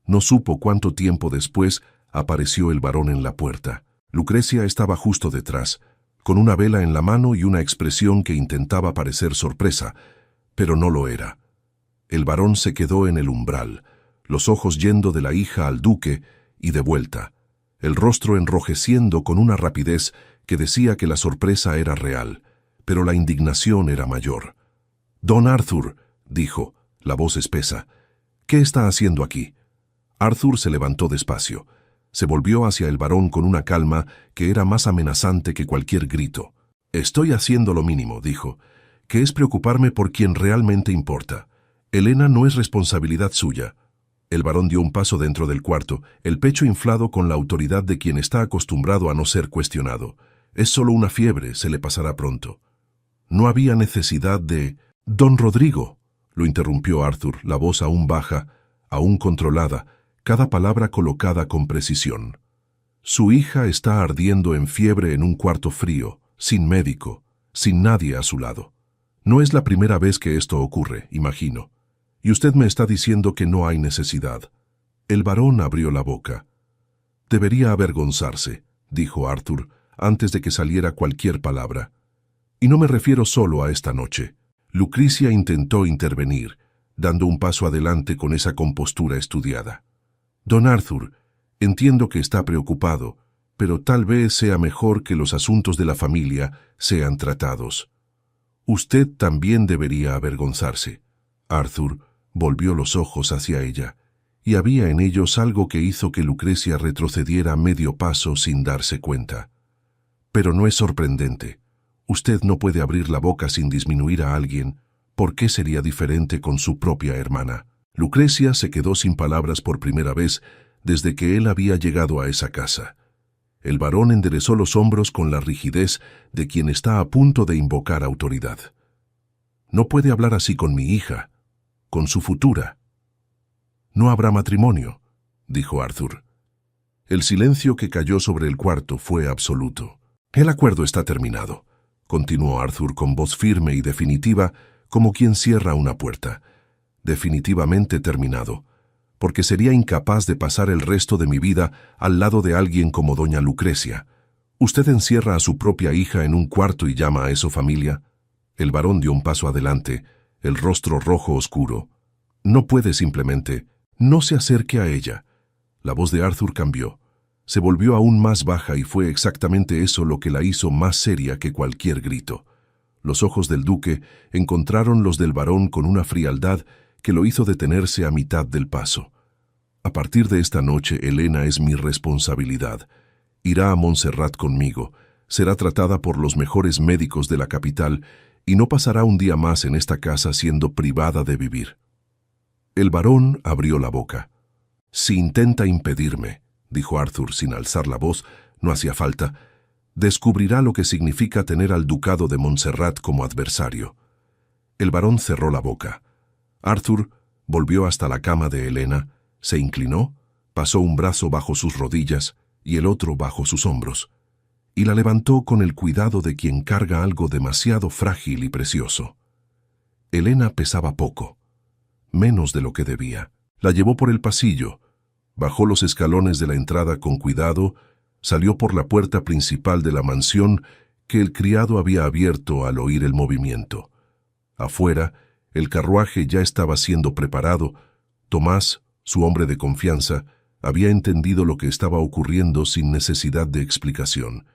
No supo cuánto tiempo después apareció el barón en la puerta. Lucrecia estaba justo detrás, con una vela en la mano y una expresión que intentaba parecer sorpresa, pero no lo era. El barón se quedó en el umbral, los ojos yendo de la hija al duque y de vuelta, el rostro enrojeciendo con una rapidez que decía que la sorpresa era real, pero la indignación era mayor. «Don Arthur», dijo, la voz espesa, «¿qué está haciendo aquí?» Arthur se levantó despacio. Se volvió hacia el barón con una calma que era más amenazante que cualquier grito. «Estoy haciendo lo mínimo», dijo, «que es preocuparme por quien realmente importa. Elena no es responsabilidad suya». El barón dio un paso dentro del cuarto, el pecho inflado con la autoridad de quien está acostumbrado a no ser cuestionado. «Es solo una fiebre, se le pasará pronto». No había necesidad de... «Don Rodrigo», lo interrumpió Arthur, la voz aún baja, aún controlada, cada palabra colocada con precisión. «Su hija está ardiendo en fiebre en un cuarto frío, sin médico, sin nadie a su lado. No es la primera vez que esto ocurre, imagino. Y usted me está diciendo que no hay necesidad». El barón abrió la boca. «Debería avergonzarse», dijo Arthur, antes de que saliera cualquier palabra. «Y no me refiero solo a esta noche». Lucrecia intentó intervenir, dando un paso adelante con esa compostura estudiada. «Don Arthur, entiendo que está preocupado, pero tal vez sea mejor que los asuntos de la familia sean tratados. Usted también debería avergonzarse». Arthur volvió los ojos hacia ella, y había en ellos algo que hizo que Lucrecia retrocediera medio paso sin darse cuenta. «Pero no es sorprendente. Usted no puede abrir la boca sin disminuir a alguien. ¿Por qué sería diferente con su propia hermana?» Lucrecia se quedó sin palabras por primera vez desde que él había llegado a esa casa. El varón enderezó los hombros con la rigidez de quien está a punto de invocar autoridad. «No puede hablar así con mi hija, con su futura». «No habrá matrimonio», dijo Arthur. El silencio que cayó sobre el cuarto fue absoluto. «El acuerdo está terminado», continuó Arthur con voz firme y definitiva, como quien cierra una puerta. «Definitivamente terminado, porque sería incapaz de pasar el resto de mi vida al lado de alguien como doña Lucrecia. ¿Usted encierra a su propia hija en un cuarto y llama a eso familia?» El varón dio un paso adelante, el rostro rojo oscuro. «No puede simplemente. No se acerque a ella». La voz de Arthur cambió. Se volvió aún más baja y fue exactamente eso lo que la hizo más seria que cualquier grito. Los ojos del duque encontraron los del varón con una frialdad que lo hizo detenerse a mitad del paso. «A partir de esta noche, Elena es mi responsabilidad. Irá a Montserrat conmigo, será tratada por los mejores médicos de la capital y no pasará un día más en esta casa siendo privada de vivir». El varón abrió la boca. «Si intenta impedirme», dijo Arthur sin alzar la voz, no hacía falta, «descubrirá lo que significa tener al ducado de Montserrat como adversario». El varón cerró la boca. Arthur volvió hasta la cama de Elena, se inclinó, pasó un brazo bajo sus rodillas y el otro bajo sus hombros, y la levantó con el cuidado de quien carga algo demasiado frágil y precioso. Elena pesaba poco, menos de lo que debía. La llevó por el pasillo, bajó los escalones de la entrada con cuidado, salió por la puerta principal de la mansión que el criado había abierto al oír el movimiento. Afuera, el carruaje ya estaba siendo preparado. Tomás, su hombre de confianza, había entendido lo que estaba ocurriendo sin necesidad de explicación,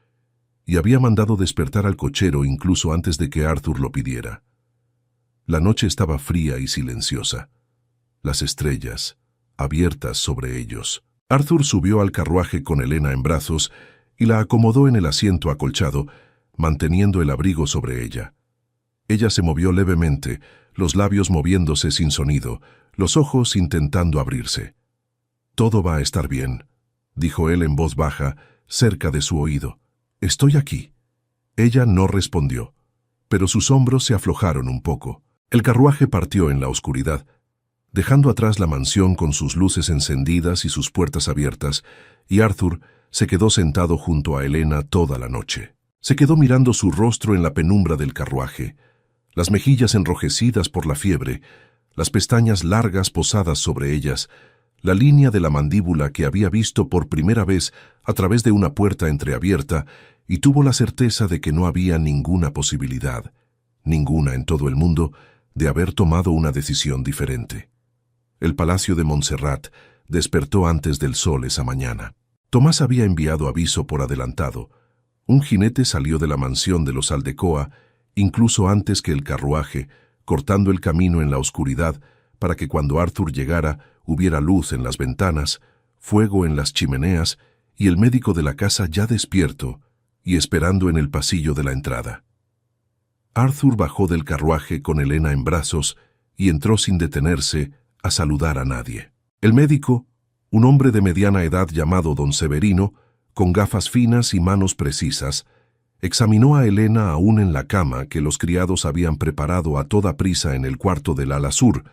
y había mandado despertar al cochero incluso antes de que Arthur lo pidiera. La noche estaba fría y silenciosa. Las estrellas, abiertas sobre ellos. Arthur subió al carruaje con Helena en brazos y la acomodó en el asiento acolchado, manteniendo el abrigo sobre ella. Ella se movió levemente, los labios moviéndose sin sonido, los ojos intentando abrirse. «Todo va a estar bien», dijo él en voz baja, cerca de su oído. «Estoy aquí». Ella no respondió, pero sus hombros se aflojaron un poco. El carruaje partió en la oscuridad, dejando atrás la mansión con sus luces encendidas y sus puertas abiertas, y Arthur se quedó sentado junto a Helena toda la noche. Se quedó mirando su rostro en la penumbra del carruaje, las mejillas enrojecidas por la fiebre, las pestañas largas posadas sobre ellas, la línea de la mandíbula que había visto por primera vez a través de una puerta entreabierta, y tuvo la certeza de que no había ninguna posibilidad, ninguna en todo el mundo, de haber tomado una decisión diferente. El palacio de Montserrat despertó antes del sol esa mañana. Tomás había enviado aviso por adelantado. Un jinete salió de la mansión de los Aldecoa, incluso antes que el carruaje, cortando el camino en la oscuridad para que cuando Arthur llegara hubiera luz en las ventanas, fuego en las chimeneas y el médico de la casa ya despierto y esperando en el pasillo de la entrada. Arthur bajó del carruaje con Helena en brazos y entró sin detenerse a saludar a nadie. El médico, un hombre de mediana edad llamado don Severino, con gafas finas y manos precisas, examinó a Helena aún en la cama que los criados habían preparado a toda prisa en el cuarto del ala sur,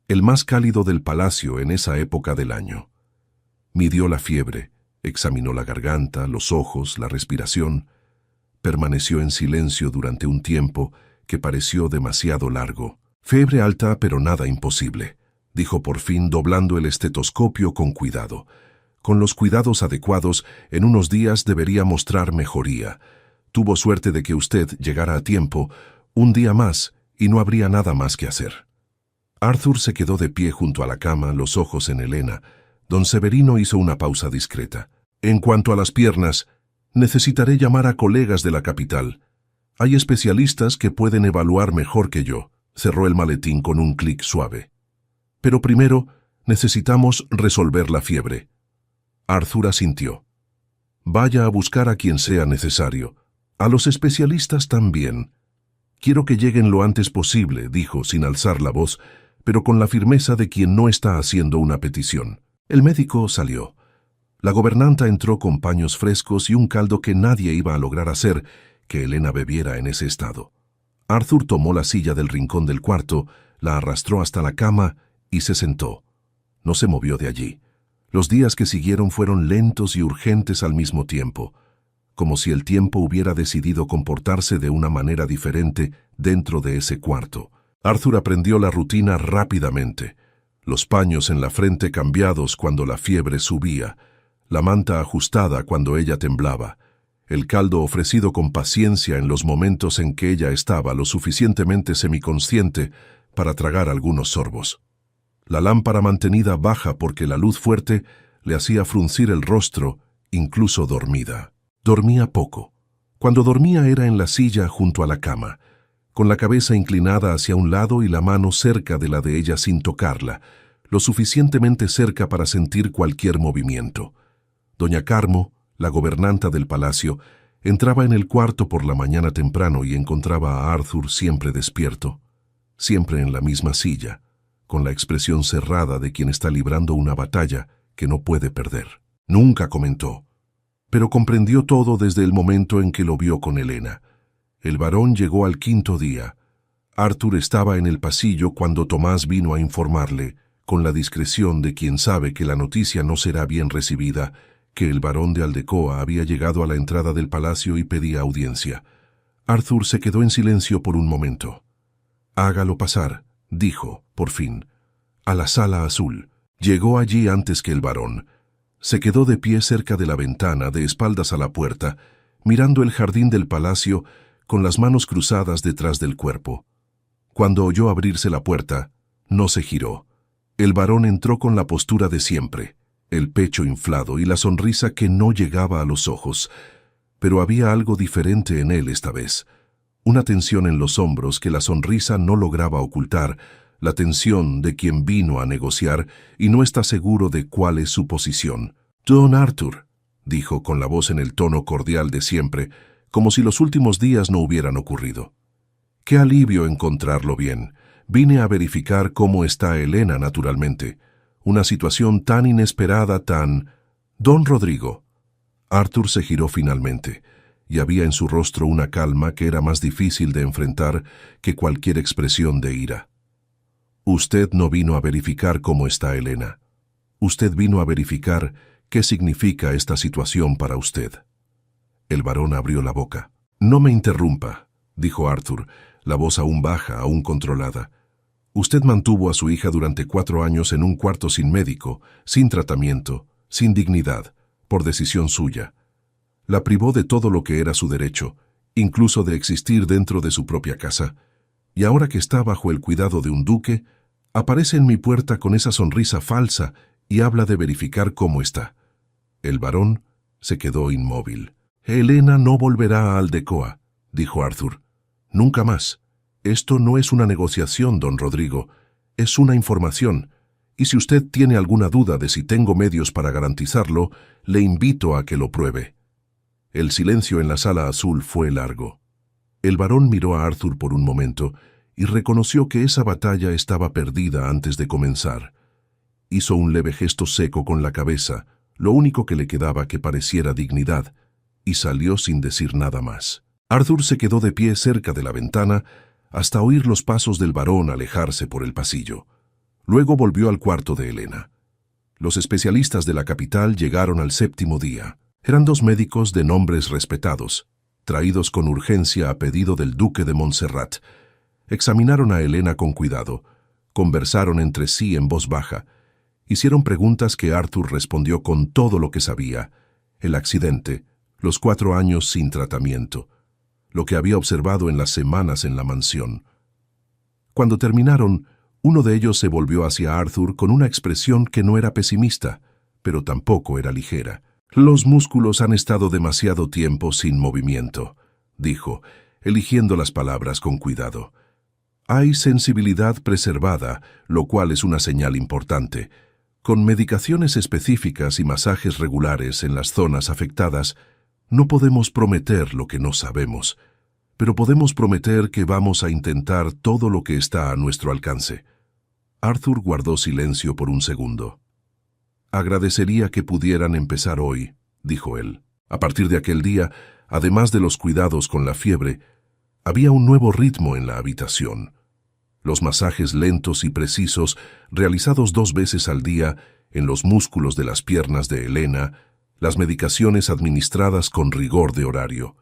el más cálido del palacio en esa época del año. Midió la fiebre, examinó la garganta, los ojos, la respiración. Permaneció en silencio durante un tiempo que pareció demasiado largo. «Fiebre alta, pero nada imposible», dijo por fin doblando el estetoscopio con cuidado. «Con los cuidados adecuados, en unos días debería mostrar mejoría. Tuvo suerte de que usted llegara a tiempo, un día más, y no habría nada más que hacer». Arthur se quedó de pie junto a la cama, los ojos en Helena. Don Severino hizo una pausa discreta. «En cuanto a las piernas, necesitaré llamar a colegas de la capital. Hay especialistas que pueden evaluar mejor que yo». Cerró el maletín con un clic suave. «Pero primero, necesitamos resolver la fiebre». Arthur asintió. «Vaya a buscar a quien sea necesario. A los especialistas también. Quiero que lleguen lo antes posible», dijo sin alzar la voz, pero con la firmeza de quien no está haciendo una petición. El médico salió. La gobernanta entró con paños frescos y un caldo que nadie iba a lograr hacer que Helena bebiera en ese estado. Arthur tomó la silla del rincón del cuarto, la arrastró hasta la cama y se sentó. No se movió de allí. Los días que siguieron fueron lentos y urgentes al mismo tiempo, como si el tiempo hubiera decidido comportarse de una manera diferente dentro de ese cuarto. Arthur aprendió la rutina rápidamente. Los paños en la frente cambiados cuando la fiebre subía, la manta ajustada cuando ella temblaba, el caldo ofrecido con paciencia en los momentos en que ella estaba lo suficientemente semiconsciente para tragar algunos sorbos. La lámpara mantenida baja porque la luz fuerte le hacía fruncir el rostro, incluso dormida. Dormía poco. Cuando dormía era en la silla junto a la cama, con la cabeza inclinada hacia un lado y la mano cerca de la de ella sin tocarla, lo suficientemente cerca para sentir cualquier movimiento. Doña Carmo, la gobernanta del palacio, entraba en el cuarto por la mañana temprano y encontraba a Arthur siempre despierto, siempre en la misma silla, con la expresión cerrada de quien está librando una batalla que no puede perder. Nunca comentó, pero comprendió todo desde el momento en que lo vio con Helena. El varón llegó al quinto día. Arthur estaba en el pasillo cuando Tomás vino a informarle, con la discreción de quien sabe que la noticia no será bien recibida, que el barón de Aldecoa había llegado a la entrada del palacio y pedía audiencia. Arthur se quedó en silencio por un momento. «Hágalo pasar», dijo, por fin, «a la sala azul». Llegó allí antes que el varón. Se quedó de pie cerca de la ventana, de espaldas a la puerta, mirando el jardín del palacio con las manos cruzadas detrás del cuerpo. Cuando oyó abrirse la puerta, no se giró. El varón entró con la postura de siempre, el pecho inflado y la sonrisa que no llegaba a los ojos. Pero había algo diferente en él esta vez. Una tensión en los hombros que la sonrisa no lograba ocultar, la tensión de quien vino a negociar y no está seguro de cuál es su posición. «Don Arthur», dijo con la voz en el tono cordial de siempre, como si los últimos días no hubieran ocurrido. «Qué alivio encontrarlo bien. Vine a verificar cómo está Elena, naturalmente. Una situación tan inesperada, tan... Don Rodrigo». Arthur se giró finalmente, y había en su rostro una calma que era más difícil de enfrentar que cualquier expresión de ira. «Usted no vino a verificar cómo está Elena. Usted vino a verificar qué significa esta situación para usted». El varón abrió la boca. «No me interrumpa», dijo Arthur, la voz aún baja, aún controlada. «Usted mantuvo a su hija durante 4 años en un cuarto sin médico, sin tratamiento, sin dignidad, por decisión suya. La privó de todo lo que era su derecho, incluso de existir dentro de su propia casa. Y ahora que está bajo el cuidado de un duque, aparece en mi puerta con esa sonrisa falsa y habla de verificar cómo está». El varón se quedó inmóvil. «Elena no volverá a Aldecoa», dijo Arthur. «Nunca más. Esto no es una negociación, don Rodrigo. Es una información. Y si usted tiene alguna duda de si tengo medios para garantizarlo, le invito a que lo pruebe». El silencio en la sala azul fue largo. El varón miró a Arthur por un momento y reconoció que esa batalla estaba perdida antes de comenzar. Hizo un leve gesto seco con la cabeza, lo único que le quedaba que pareciera dignidad, y salió sin decir nada más. Arthur se quedó de pie cerca de la ventana hasta oír los pasos del varón alejarse por el pasillo. Luego volvió al cuarto de Elena. Los especialistas de la capital llegaron al 7º día. Eran 2 médicos de nombres respetados, traídos con urgencia a pedido del duque de Montserrat. Examinaron a Elena con cuidado, conversaron entre sí en voz baja, hicieron preguntas que Arthur respondió con todo lo que sabía: el accidente, los 4 años sin tratamiento, lo que había observado en las semanas en la mansión. Cuando terminaron, uno de ellos se volvió hacia Arthur con una expresión que no era pesimista, pero tampoco era ligera. «Los músculos han estado demasiado tiempo sin movimiento», dijo, eligiendo las palabras con cuidado. «Hay sensibilidad preservada, lo cual es una señal importante. Con medicaciones específicas y masajes regulares en las zonas afectadas, no podemos prometer lo que no sabemos, pero podemos prometer que vamos a intentar todo lo que está a nuestro alcance». Arthur guardó silencio por un segundo. «Agradecería que pudieran empezar hoy», dijo él. A partir de aquel día, además de los cuidados con la fiebre, había un nuevo ritmo en la habitación. Los masajes lentos y precisos, realizados 2 veces al día en los músculos de las piernas de Elena, las medicaciones administradas con rigor de horario.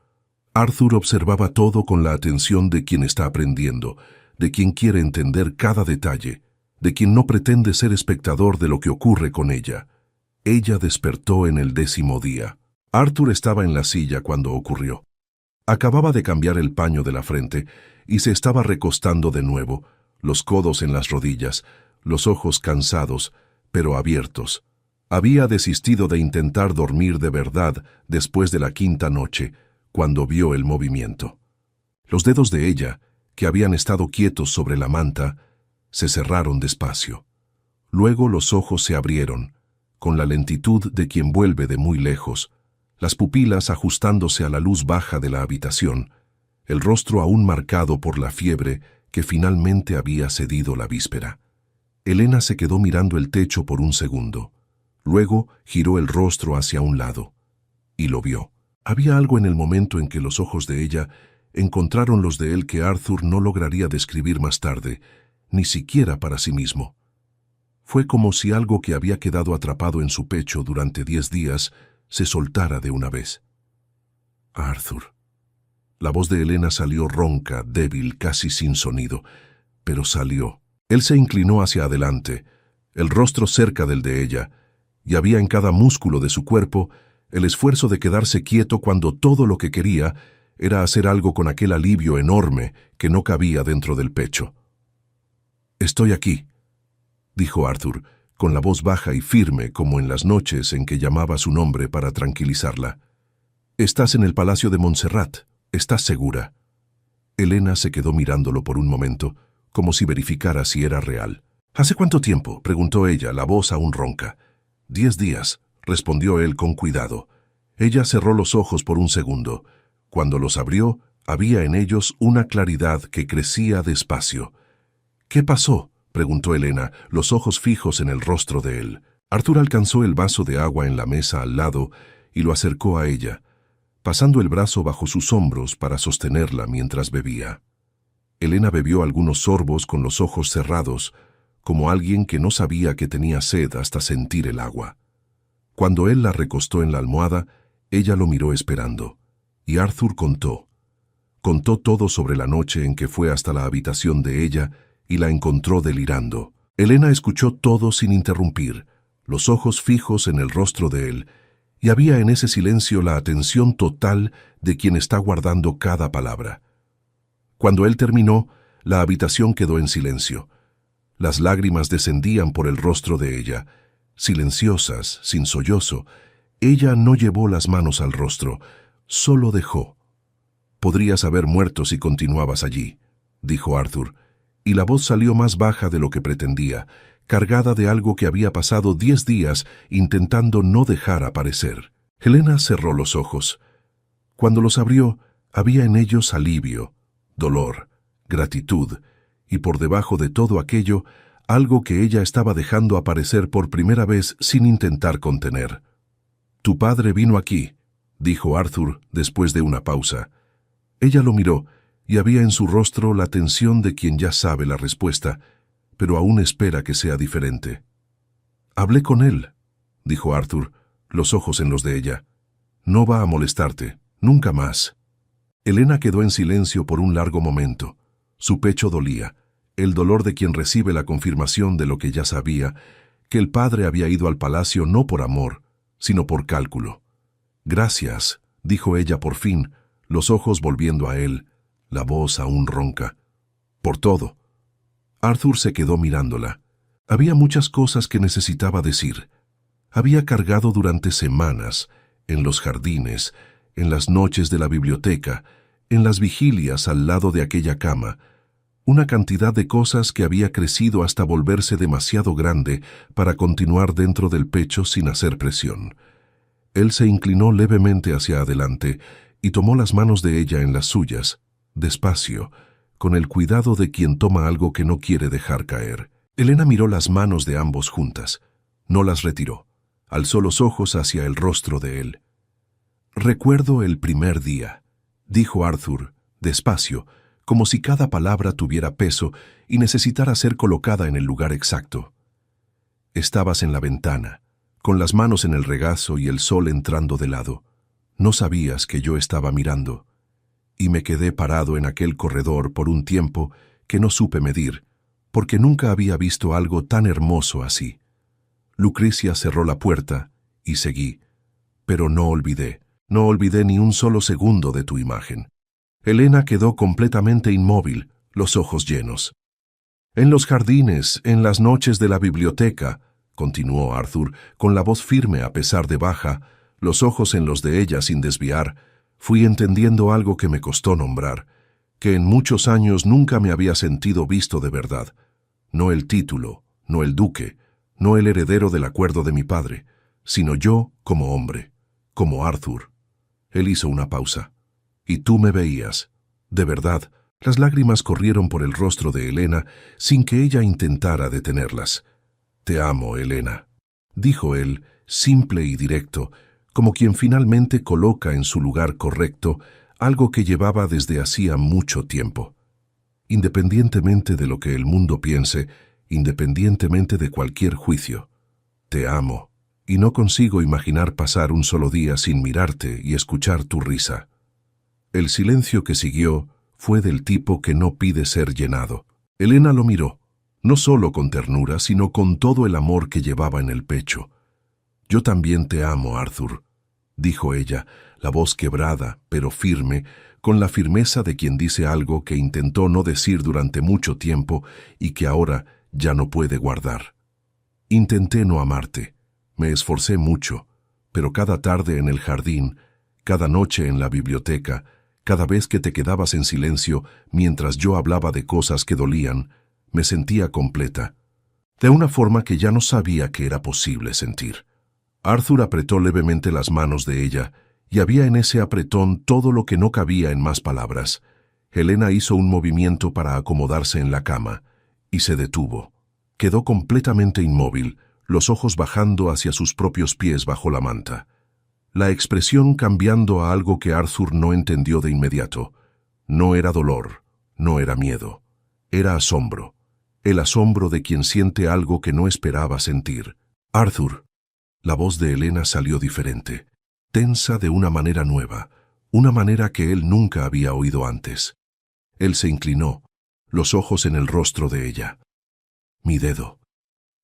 Arthur observaba todo con la atención de quien está aprendiendo, de quien quiere entender cada detalle, de quien no pretende ser espectador de lo que ocurre con ella. Ella despertó en el 10º día. Arthur estaba en la silla cuando ocurrió. Acababa de cambiar el paño de la frente y se estaba recostando de nuevo, los codos en las rodillas, los ojos cansados, pero abiertos. Había desistido de intentar dormir de verdad después de la 5ª noche, cuando vio el movimiento. Los dedos de ella, que habían estado quietos sobre la manta, se cerraron despacio. Luego los ojos se abrieron, con la lentitud de quien vuelve de muy lejos, las pupilas ajustándose a la luz baja de la habitación, el rostro aún marcado por la fiebre que finalmente había cedido la víspera. Elena se quedó mirando el techo por un segundo. Luego giró el rostro hacia un lado, y lo vio. Había algo en el momento en que los ojos de ella encontraron los de él que Arthur no lograría describir más tarde, ni siquiera para sí mismo. Fue como si algo que había quedado atrapado en su pecho durante 10 días se soltara de una vez. «Arthur». La voz de Elena salió ronca, débil, casi sin sonido, pero salió. Él se inclinó hacia adelante, el rostro cerca del de ella, y había en cada músculo de su cuerpo el esfuerzo de quedarse quieto cuando todo lo que quería era hacer algo con aquel alivio enorme que no cabía dentro del pecho. Estoy aquí, dijo Arthur, con la voz baja y firme como en las noches en que llamaba su nombre para tranquilizarla. Estás en el palacio de Montserrat. ¿Estás segura? Elena se quedó mirándolo por un momento, como si verificara si era real. ¿Hace cuánto tiempo?, preguntó ella, la voz aún ronca. 10 días, respondió él con cuidado. Ella cerró los ojos por un segundo. Cuando los abrió, había en ellos una claridad que crecía despacio. ¿Qué pasó?, preguntó Elena, los ojos fijos en el rostro de él. Arthur alcanzó el vaso de agua en la mesa al lado y lo acercó a ella, pasando el brazo bajo sus hombros para sostenerla mientras bebía. Elena bebió algunos sorbos con los ojos cerrados, como alguien que no sabía que tenía sed hasta sentir el agua. Cuando él la recostó en la almohada, ella lo miró esperando, y Arthur contó. Contó todo sobre la noche en que fue hasta la habitación de ella y la encontró delirando. Elena escuchó todo sin interrumpir, los ojos fijos en el rostro de él, y había en ese silencio la atención total de quien está guardando cada palabra. Cuando él terminó, la habitación quedó en silencio. Las lágrimas descendían por el rostro de ella, silenciosas, sin sollozo. Ella no llevó las manos al rostro, solo dejó. «Podrías haber muerto si continuabas allí», dijo Arthur, y la voz salió más baja de lo que pretendía, cargada de algo que había pasado 10 días intentando no dejar aparecer. Elena cerró los ojos. Cuando los abrió, había en ellos alivio, dolor, gratitud, y por debajo de todo aquello, algo que ella estaba dejando aparecer por primera vez sin intentar contener. «Tu padre vino aquí», dijo Arthur después de una pausa. Ella lo miró, y había en su rostro la tensión de quien ya sabe la respuesta, pero aún espera que sea diferente. «Hablé con él», dijo Arthur, los ojos en los de ella. «No va a molestarte, nunca más». Elena quedó en silencio por un largo momento. Su pecho dolía, el dolor de quien recibe la confirmación de lo que ya sabía, que el padre había ido al palacio no por amor, sino por cálculo. «Gracias», dijo ella por fin, los ojos volviendo a él, la voz aún ronca. «Por todo». Arthur se quedó mirándola. Había muchas cosas que necesitaba decir. Había cargado durante semanas, en los jardines, en las noches de la biblioteca, en las vigilias al lado de aquella cama, una cantidad de cosas que había crecido hasta volverse demasiado grande para continuar dentro del pecho sin hacer presión. Él se inclinó levemente hacia adelante y tomó las manos de ella en las suyas, despacio, con el cuidado de quien toma algo que no quiere dejar caer. Elena miró las manos de ambos juntas. No las retiró. Alzó los ojos hacia el rostro de él. «Recuerdo el primer día», dijo Arthur, despacio, como si cada palabra tuviera peso y necesitara ser colocada en el lugar exacto. «Estabas en la ventana, con las manos en el regazo y el sol entrando de lado. No sabías que yo estaba mirando. Y me quedé parado en aquel corredor por un tiempo que no supe medir, porque nunca había visto algo tan hermoso así. Lucrecia cerró la puerta y seguí, pero no olvidé ni un solo segundo de tu imagen». Elena quedó completamente inmóvil, los ojos llenos. «En los jardines, en las noches de la biblioteca», continuó Arthur, con la voz firme a pesar de baja, los ojos en los de ella sin desviar, fui entendiendo algo que me costó nombrar, que en muchos años nunca me había sentido visto de verdad. No el título, no el duque, no el heredero del acuerdo de mi padre, sino yo como hombre, como Arthur. Él hizo una pausa. «Y tú me veías. De verdad». Las lágrimas corrieron por el rostro de Elena sin que ella intentara detenerlas. «Te amo, Elena», dijo él, simple y directo, como quien finalmente coloca en su lugar correcto algo que llevaba desde hacía mucho tiempo. Independientemente de lo que el mundo piense, independientemente de cualquier juicio, te amo, y no consigo imaginar pasar un solo día sin mirarte y escuchar tu risa. El silencio que siguió fue del tipo que no pide ser llenado. Elena lo miró, no solo con ternura, sino con todo el amor que llevaba en el pecho. «Yo también te amo, Arthur», dijo ella, la voz quebrada, pero firme, con la firmeza de quien dice algo que intentó no decir durante mucho tiempo y que ahora ya no puede guardar. Intenté no amarte, me esforcé mucho, pero cada tarde en el jardín, cada noche en la biblioteca, cada vez que te quedabas en silencio mientras yo hablaba de cosas que dolían, me sentía completa, de una forma que ya no sabía que era posible sentir. Arthur apretó levemente las manos de ella, y había en ese apretón todo lo que no cabía en más palabras. Helena hizo un movimiento para acomodarse en la cama, y se detuvo. Quedó completamente inmóvil, los ojos bajando hacia sus propios pies bajo la manta. La expresión cambiando a algo que Arthur no entendió de inmediato. No era dolor, no era miedo, era asombro. El asombro de quien siente algo que no esperaba sentir. Arthur. La voz de Helena salió diferente, tensa de una manera nueva, una manera que él nunca había oído antes. Él se inclinó, los ojos en el rostro de ella. «Mi dedo»,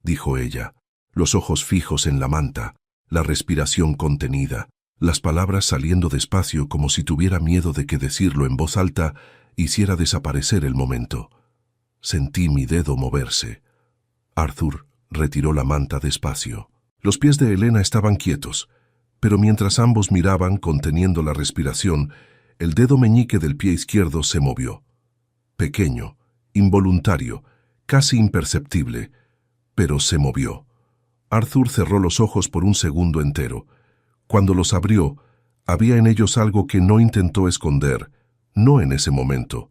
dijo ella, los ojos fijos en la manta, la respiración contenida, las palabras saliendo despacio como si tuviera miedo de que decirlo en voz alta hiciera desaparecer el momento. Sentí mi dedo moverse. Arthur retiró la manta despacio. Los pies de Helena estaban quietos, pero mientras ambos miraban conteniendo la respiración, el dedo meñique del pie izquierdo se movió. Pequeño, involuntario, casi imperceptible, pero se movió. Arthur cerró los ojos por un segundo entero. Cuando los abrió, había en ellos algo que no intentó esconder, no en ese momento,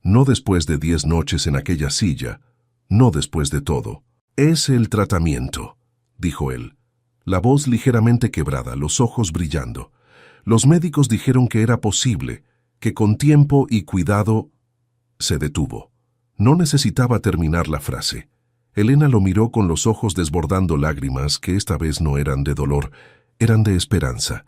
no después de 10 noches en aquella silla, no después de todo. «Es el tratamiento», dijo él, la voz ligeramente quebrada, los ojos brillando. Los médicos dijeron que era posible, que con tiempo y cuidado... Se detuvo. No necesitaba terminar la frase. Helena lo miró con los ojos desbordando lágrimas que esta vez no eran de dolor, eran de esperanza.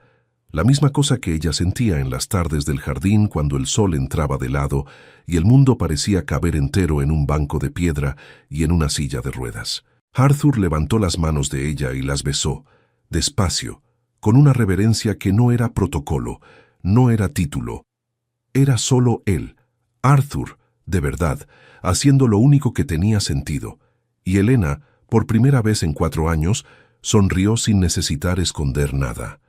La misma cosa que ella sentía en las tardes del jardín cuando el sol entraba de lado y el mundo parecía caber entero en un banco de piedra y en una silla de ruedas. Arthur levantó las manos de ella y las besó, despacio, con una reverencia que no era protocolo, no era título. Era solo él, Arthur, de verdad, haciendo lo único que tenía sentido. Y Helena, por primera vez en 4 años, sonrió sin necesitar esconder nada.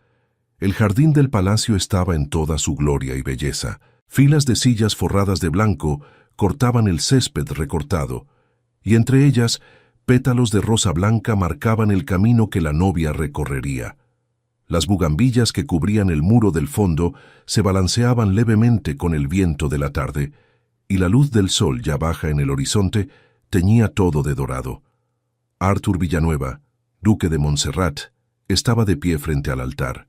El jardín del palacio estaba en toda su gloria y belleza. Filas de sillas forradas de blanco cortaban el césped recortado, y entre ellas, pétalos de rosa blanca marcaban el camino que la novia recorrería. Las bugambillas que cubrían el muro del fondo se balanceaban levemente con el viento de la tarde, y la luz del sol ya baja en el horizonte teñía todo de dorado. Arthur Villanueva, duque de Montserrat, estaba de pie frente al altar,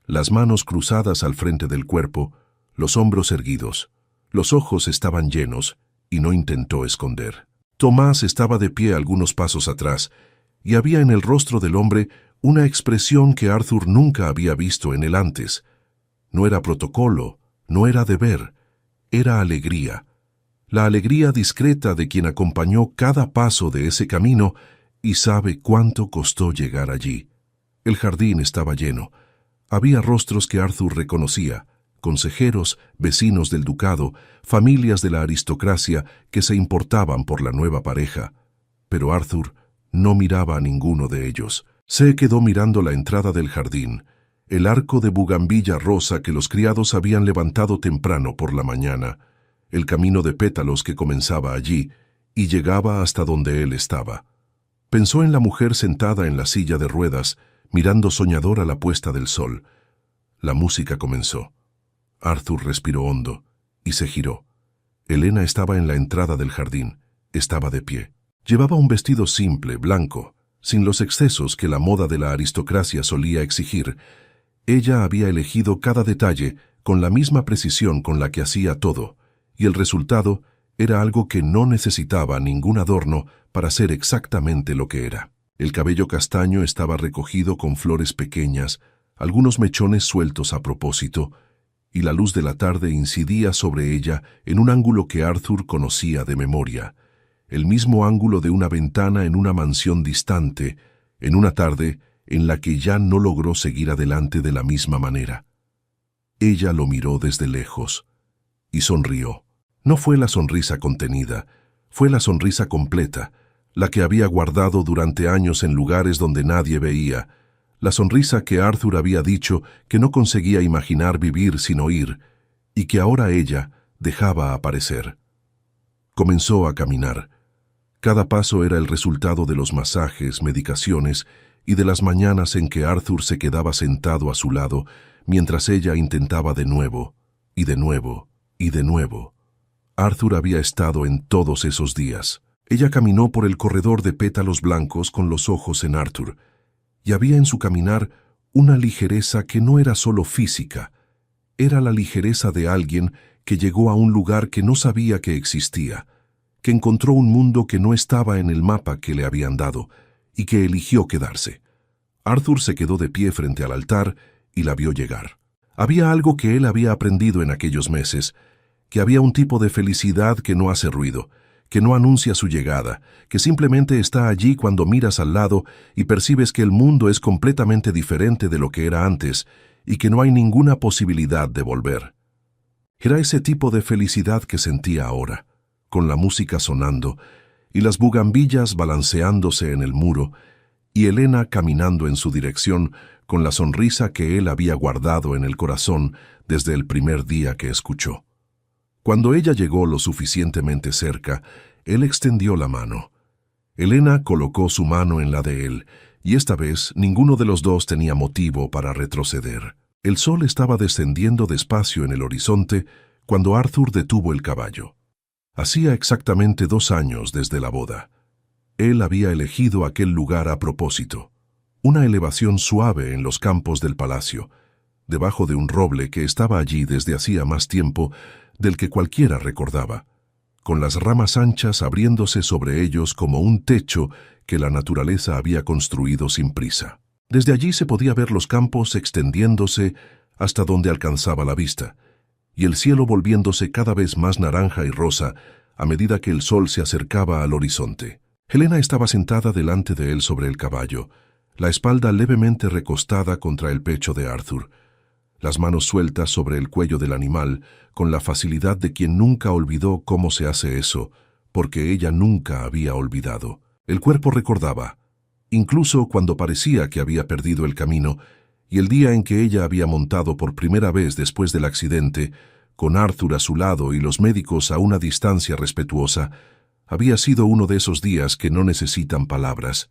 las manos cruzadas al frente del cuerpo, los hombros erguidos, los ojos estaban llenos, y no intentó esconder. Tomás estaba de pie algunos pasos atrás, y había en el rostro del hombre una expresión que Arthur nunca había visto en él antes. No era protocolo, no era deber, era alegría. La alegría discreta de quien acompañó cada paso de ese camino y sabe cuánto costó llegar allí. El jardín estaba lleno. Había rostros que Arthur reconocía, consejeros, vecinos del ducado, familias de la aristocracia que se importaban por la nueva pareja. Pero Arthur no miraba a ninguno de ellos. Se quedó mirando la entrada del jardín, el arco de bugambilla rosa que los criados habían levantado temprano por la mañana, el camino de pétalos que comenzaba allí y llegaba hasta donde él estaba. Pensó en la mujer sentada en la silla de ruedas, mirando soñadora la puesta del sol. La música comenzó. Arthur respiró hondo y se giró. Helena estaba en la entrada del jardín, estaba de pie. Llevaba un vestido simple, blanco, sin los excesos que la moda de la aristocracia solía exigir. Ella había elegido cada detalle con la misma precisión con la que hacía todo, y el resultado era algo que no necesitaba ningún adorno para ser exactamente lo que era. El cabello castaño estaba recogido con flores pequeñas, algunos mechones sueltos a propósito, y la luz de la tarde incidía sobre ella en un ángulo que Arthur conocía de memoria, el mismo ángulo de una ventana en una mansión distante, en una tarde en la que ya no logró seguir adelante de la misma manera. Ella lo miró desde lejos y sonrió. No fue la sonrisa contenida, fue la sonrisa completa, la que había guardado durante años en lugares donde nadie veía, la sonrisa que Arthur había dicho que no conseguía imaginar vivir sin oír, y que ahora ella dejaba aparecer. Comenzó a caminar. Cada paso era el resultado de los masajes, medicaciones y de las mañanas en que Arthur se quedaba sentado a su lado mientras ella intentaba de nuevo, y de nuevo, y de nuevo. Arthur había estado en todos esos días. Ella caminó por el corredor de pétalos blancos con los ojos en Arthur, y había en su caminar una ligereza que no era solo física, era la ligereza de alguien que llegó a un lugar que no sabía que existía, que encontró un mundo que no estaba en el mapa que le habían dado y que eligió quedarse. Arthur se quedó de pie frente al altar y la vio llegar. Había algo que él había aprendido en aquellos meses, que había un tipo de felicidad que no hace ruido, que no anuncia su llegada, que simplemente está allí cuando miras al lado y percibes que el mundo es completamente diferente de lo que era antes y que no hay ninguna posibilidad de volver. Era ese tipo de felicidad que sentía ahora, con la música sonando y las bugambillas balanceándose en el muro, y Elena caminando en su dirección con la sonrisa que él había guardado en el corazón desde el primer día que escuchó. Cuando ella llegó lo suficientemente cerca, él extendió la mano. Elena colocó su mano en la de él, y esta vez ninguno de los dos tenía motivo para retroceder. El sol estaba descendiendo despacio en el horizonte cuando Arthur detuvo el caballo. Hacía exactamente 2 años desde la boda. Él había elegido aquel lugar a propósito, una elevación suave en los campos del palacio, debajo de un roble que estaba allí desde hacía más tiempo del que cualquiera recordaba, con las ramas anchas abriéndose sobre ellos como un techo que la naturaleza había construido sin prisa. Desde allí se podía ver los campos extendiéndose hasta donde alcanzaba la vista, y el cielo volviéndose cada vez más naranja y rosa a medida que el sol se acercaba al horizonte. Helena estaba sentada delante de él sobre el caballo, la espalda levemente recostada contra el pecho de Arthur, las manos sueltas sobre el cuello del animal, con la facilidad de quien nunca olvidó cómo se hace eso, porque ella nunca había olvidado. El cuerpo recordaba, incluso cuando parecía que había perdido el camino, y el día en que ella había montado por primera vez después del accidente, con Arthur a su lado y los médicos a una distancia respetuosa, había sido uno de esos días que no necesitan palabras.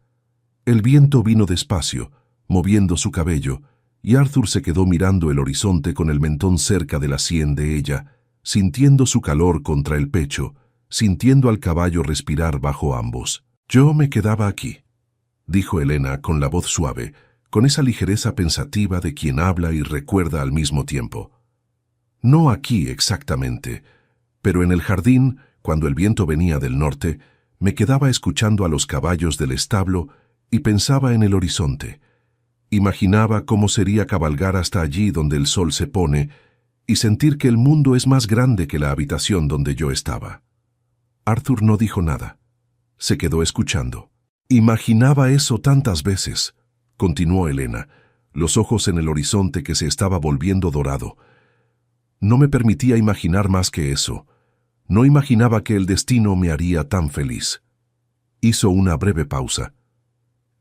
El viento vino despacio, moviendo su cabello, y Arthur se quedó mirando el horizonte con el mentón cerca de la sien de ella, sintiendo su calor contra el pecho, sintiendo al caballo respirar bajo ambos. «Yo me quedaba aquí», dijo Elena con la voz suave, con esa ligereza pensativa de quien habla y recuerda al mismo tiempo. «No aquí exactamente, pero en el jardín, cuando el viento venía del norte, me quedaba escuchando a los caballos del establo y pensaba en el horizonte. Imaginaba cómo sería cabalgar hasta allí donde el sol se pone y sentir que el mundo es más grande que la habitación donde yo estaba». Arthur no dijo nada. Se quedó escuchando. «Imaginaba eso tantas veces», continuó Elena, los ojos en el horizonte que se estaba volviendo dorado. «No me permitía imaginar más que eso. No imaginaba que el destino me haría tan feliz». Hizo una breve pausa.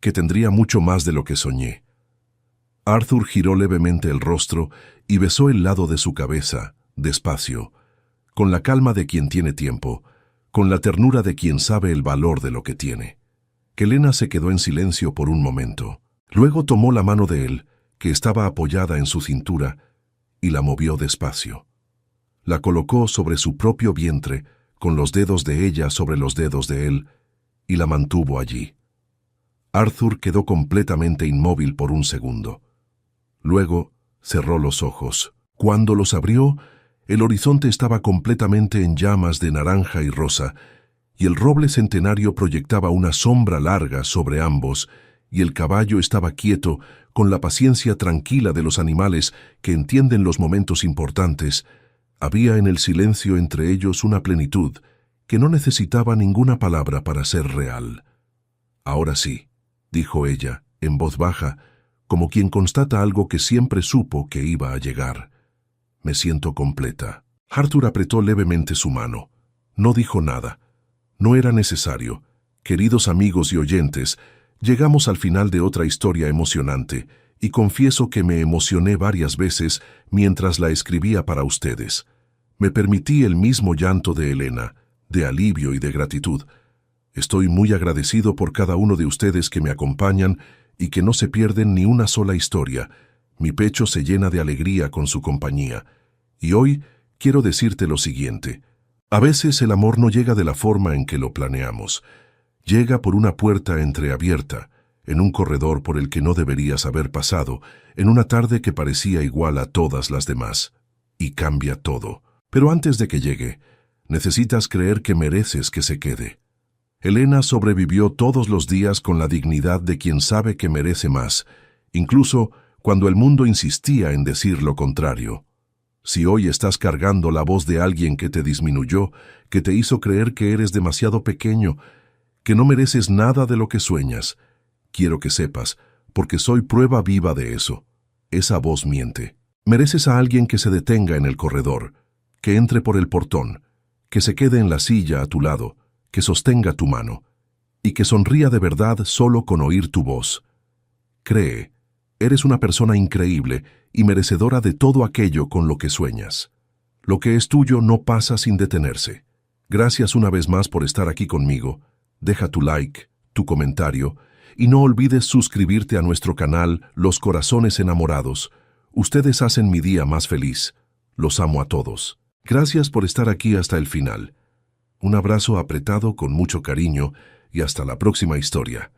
«Que tendría mucho más de lo que soñé». Arthur giró levemente el rostro y besó el lado de su cabeza, despacio, con la calma de quien tiene tiempo, con la ternura de quien sabe el valor de lo que tiene. Helena se quedó en silencio por un momento. Luego tomó la mano de él, que estaba apoyada en su cintura, y la movió despacio. La colocó sobre su propio vientre, con los dedos de ella sobre los dedos de él, y la mantuvo allí. Arthur quedó completamente inmóvil por un segundo. Luego cerró los ojos. Cuando los abrió, el horizonte estaba completamente en llamas de naranja y rosa, y el roble centenario proyectaba una sombra larga sobre ambos, y el caballo estaba quieto, con la paciencia tranquila de los animales que entienden los momentos importantes. Había en el silencio entre ellos una plenitud que no necesitaba ninguna palabra para ser real. «Ahora sí», dijo ella, en voz baja, como quien constata algo que siempre supo que iba a llegar. Me siento completa. Arthur apretó levemente su mano. No dijo nada. No era necesario. Queridos amigos y oyentes, llegamos al final de otra historia emocionante, y confieso que me emocioné varias veces mientras la escribía para ustedes. Me permití el mismo llanto de Elena, de alivio y de gratitud. Estoy muy agradecido por cada uno de ustedes que me acompañan y que no se pierden ni una sola historia. Mi pecho se llena de alegría con su compañía. Y hoy quiero decirte lo siguiente. A veces el amor no llega de la forma en que lo planeamos. Llega por una puerta entreabierta, en un corredor por el que no deberías haber pasado, en una tarde que parecía igual a todas las demás. Y cambia todo. Pero antes de que llegue, necesitas creer que mereces que se quede. Elena sobrevivió todos los días con la dignidad de quien sabe que merece más, incluso cuando el mundo insistía en decir lo contrario. Si hoy estás cargando la voz de alguien que te disminuyó, que te hizo creer que eres demasiado pequeño, que no mereces nada de lo que sueñas, quiero que sepas, porque soy prueba viva de eso. Esa voz miente. Mereces a alguien que se detenga en el corredor, que entre por el portón, que se quede en la silla a tu lado, que sostenga tu mano, y que sonría de verdad solo con oír tu voz. Cree, eres una persona increíble y merecedora de todo aquello con lo que sueñas. Lo que es tuyo no pasa sin detenerse. Gracias una vez más por estar aquí conmigo. Deja tu like, tu comentario, y no olvides suscribirte a nuestro canal Los Corazones Enamorados. Ustedes hacen mi día más feliz. Los amo a todos. Gracias por estar aquí hasta el final. Un abrazo apretado con mucho cariño y hasta la próxima historia.